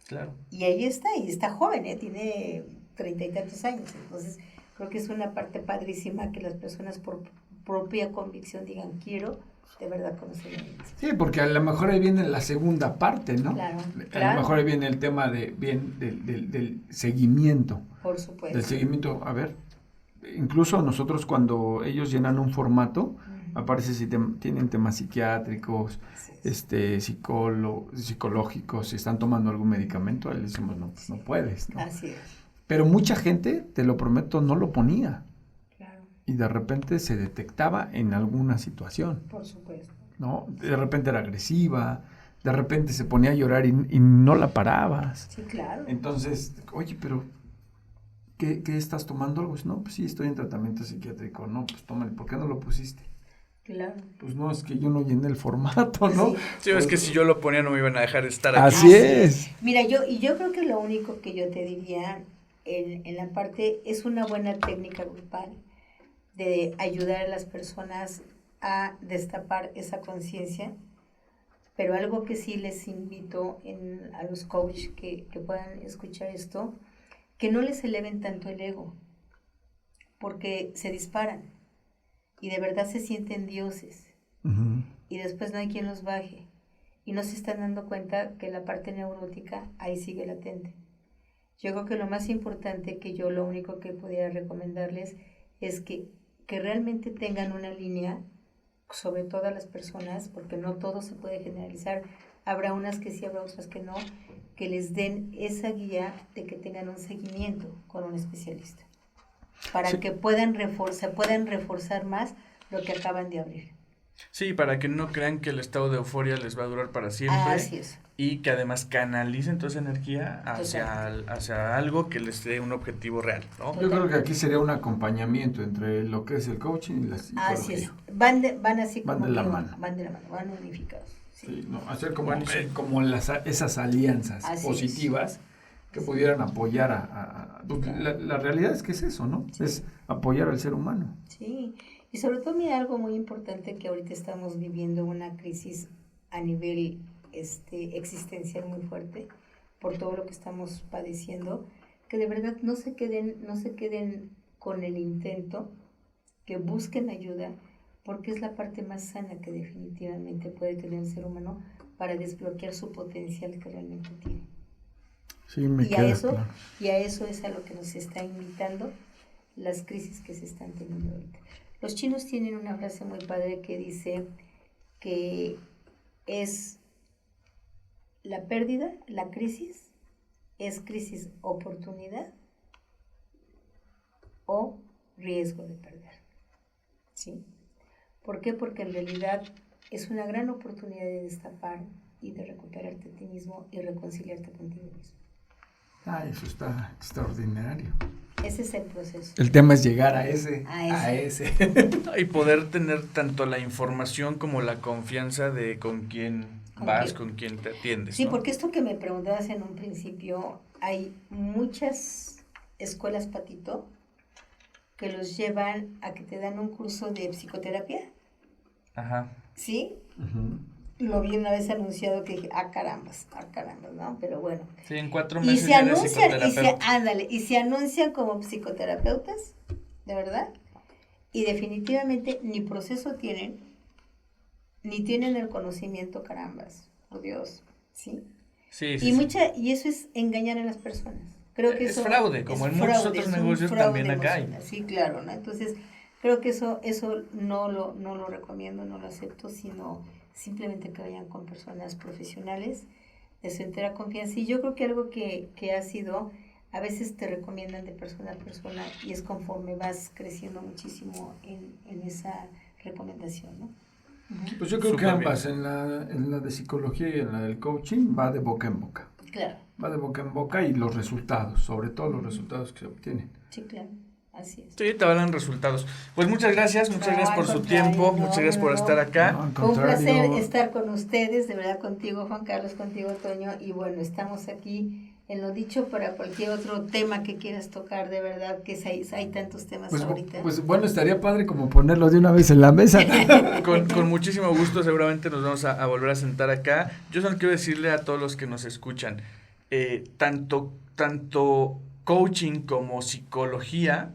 Claro. Y ahí está, y está joven, tiene 30 y tantos años. Entonces, creo que es una parte padrísima que las personas por propia convicción digan, quiero de verdad conocer a mí. Sí, porque a lo mejor ahí viene la segunda parte, ¿no? Claro, A claro. lo mejor ahí viene el tema del seguimiento. Por supuesto. Del seguimiento, a ver, incluso nosotros cuando ellos llenan un formato, aparece si tienen temas psiquiátricos, psicológicos, si están tomando algún medicamento, ahí les decimos, no, pues no puedes, ¿no? Así es. Pero mucha gente, te lo prometo, no lo ponía. Claro. Y de repente se detectaba en alguna situación, Por supuesto. ¿no? De repente era agresiva, de repente se ponía a llorar y no la parabas. Sí, claro. Entonces, oye, pero ¿qué estás tomando algo? No, pues sí, estoy en tratamiento psiquiátrico. No, pues tómale, ¿por qué no lo pusiste? Claro. Pues no, es que yo no llené el formato, ¿no? Sí. Sí, es que si yo lo ponía no me iban a dejar estar aquí. Así es. Mira, yo creo que lo único que yo te diría en la parte es una buena técnica grupal de ayudar a las personas a destapar esa conciencia, pero algo que sí les invito a los coaches que puedan escuchar esto, que no les eleven tanto el ego, porque se disparan y de verdad se sienten dioses. Uh-huh. Y después no hay quien los baje. Y no se están dando cuenta que la parte neurótica ahí sigue latente. Yo creo que lo más importante lo único que pudiera recomendarles es que realmente tengan una línea sobre todas las personas, porque no todo se puede generalizar. Habrá unas que sí, habrá otras que no, que les den esa guía de que tengan un seguimiento con un especialista, para que puedan reforzar más lo que acaban de abrir. Sí, para que no crean que el estado de euforia les va a durar para siempre. Así es. Y que además canalicen toda esa energía hacia algo que les dé un objetivo real, ¿no? Yo creo que aquí sería un acompañamiento entre lo que es el coaching y la psicología. Así es. Van así como van de la mano. Van de la mano, van unificados. Sí. Sí, no, hacer como esas alianzas Así positivas que pudieran apoyar pues, la realidad es que es eso, ¿no? Sí. Es apoyar al ser humano. Sí, y sobre todo mira algo muy importante, que ahorita estamos viviendo una crisis a nivel existencial muy fuerte por todo lo que estamos padeciendo, que de verdad no se queden con el intento, que busquen ayuda, porque es la parte más sana que definitivamente puede tener un ser humano para desbloquear su potencial que realmente tiene. Sí, me queda claro. Y a eso es a lo que nos está invitando las crisis que se están teniendo ahorita. Los chinos tienen una frase muy padre que dice que es la pérdida, la crisis, es crisis oportunidad o riesgo de perder. ¿Sí? ¿Por qué? Porque en realidad es una gran oportunidad de destapar y de recuperarte a ti mismo y reconciliarte contigo mismo. Eso está extraordinario. Ese es el proceso. El tema es llegar a ese. Y poder tener tanto la información como la confianza de con quién vas, con quién te atiendes. Sí, ¿no? porque esto que me preguntabas en un principio, hay muchas escuelas, Patito, que los llevan a que te dan un curso de psicoterapia. Ajá. ¿Sí? Uh-huh. Lo vi una vez anunciado que dije, carambas, ¿no? Pero bueno. Sí, en 4 Y meses se anuncian, psicoterapeuta. y se anuncian como psicoterapeutas, de verdad, y definitivamente ni proceso tienen, ni tienen el conocimiento, carambas, por Dios, ¿sí? Sí. Y eso es engañar a las personas. Creo que es eso fraude, como en muchos otros negocios también acá hay. Sí, claro, ¿no? Entonces, creo que eso no lo recomiendo, no lo acepto, sino simplemente que vayan con personas profesionales de su entera confianza. Y yo creo que algo que ha sido, a veces te recomiendan de persona a persona y es conforme vas creciendo muchísimo en esa recomendación, ¿no? Uh-huh. Pues yo creo Súper que ambas, en la de psicología y en la del coaching, va de boca en boca. Claro. Va de boca en boca y los resultados, sobre todo los resultados que se obtienen. Sí, claro. Así es. Sí, te van a dar resultados. Pues muchas gracias por su tiempo, muchas gracias por estar acá. Fue un placer estar con ustedes, de verdad, contigo, Juan Carlos, contigo, Toño, y bueno, estamos aquí en lo dicho para cualquier otro tema que quieras tocar, de verdad, que hay tantos temas ahorita. Pues bueno, estaría padre como ponerlo de una vez en la mesa. Con muchísimo gusto, seguramente nos vamos a volver a sentar acá. Yo solo quiero decirle a todos los que nos escuchan, tanto coaching como psicología,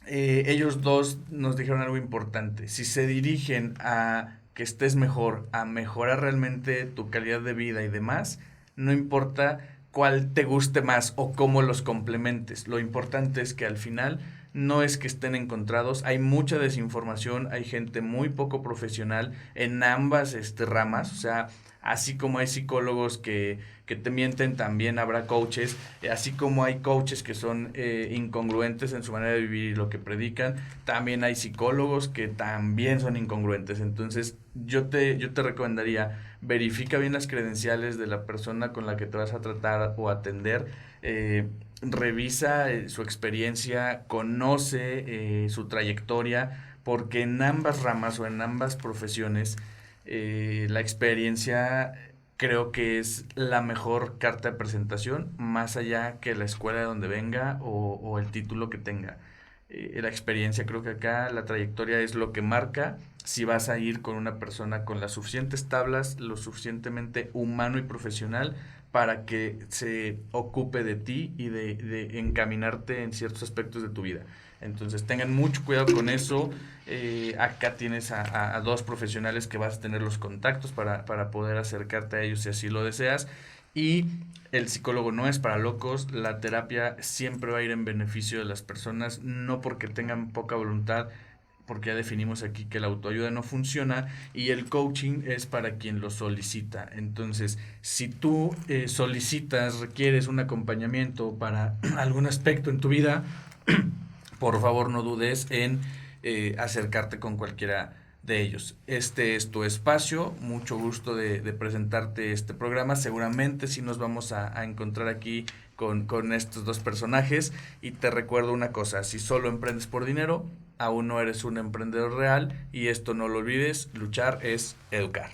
ellos dos nos dijeron algo importante. Si se dirigen a que estés mejor, a mejorar realmente tu calidad de vida y demás, no importa cuál te guste más o cómo los complementes. Lo importante es que al final no es que estén encontrados. Hay mucha desinformación, hay gente muy poco profesional en ambas ramas. O sea, así como hay psicólogos que te mienten, también habrá coaches. Así como hay coaches que son incongruentes en su manera de vivir y lo que predican, también hay psicólogos que también son incongruentes. Entonces, yo te recomendaría, verifica bien las credenciales de la persona con la que te vas a tratar o atender. Revisa su experiencia, conoce su trayectoria, porque en ambas ramas o en ambas profesiones la experiencia creo que es la mejor carta de presentación, más allá que la escuela de donde venga o el título que tenga. La experiencia, creo que acá la trayectoria es lo que marca si vas a ir con una persona con las suficientes tablas, lo suficientemente humano y profesional para que se ocupe de ti y de encaminarte en ciertos aspectos de tu vida. Entonces tengan mucho cuidado con eso. Acá tienes a dos profesionales que vas a tener los contactos para poder acercarte a ellos si así lo deseas. Y el psicólogo no es para locos, la terapia siempre va a ir en beneficio de las personas, no porque tengan poca voluntad, porque ya definimos aquí que la autoayuda no funciona, y el coaching es para quien lo solicita. Entonces, si tú solicitas, requieres un acompañamiento para algún aspecto en tu vida, por favor no dudes en acercarte con cualquiera de ellos. Este es tu espacio, mucho gusto de presentarte este programa. Seguramente sí nos vamos a encontrar aquí con estos dos personajes, y te recuerdo una cosa: si solo emprendes por dinero, aún no eres un emprendedor real, y esto no lo olvides, luchar es educar.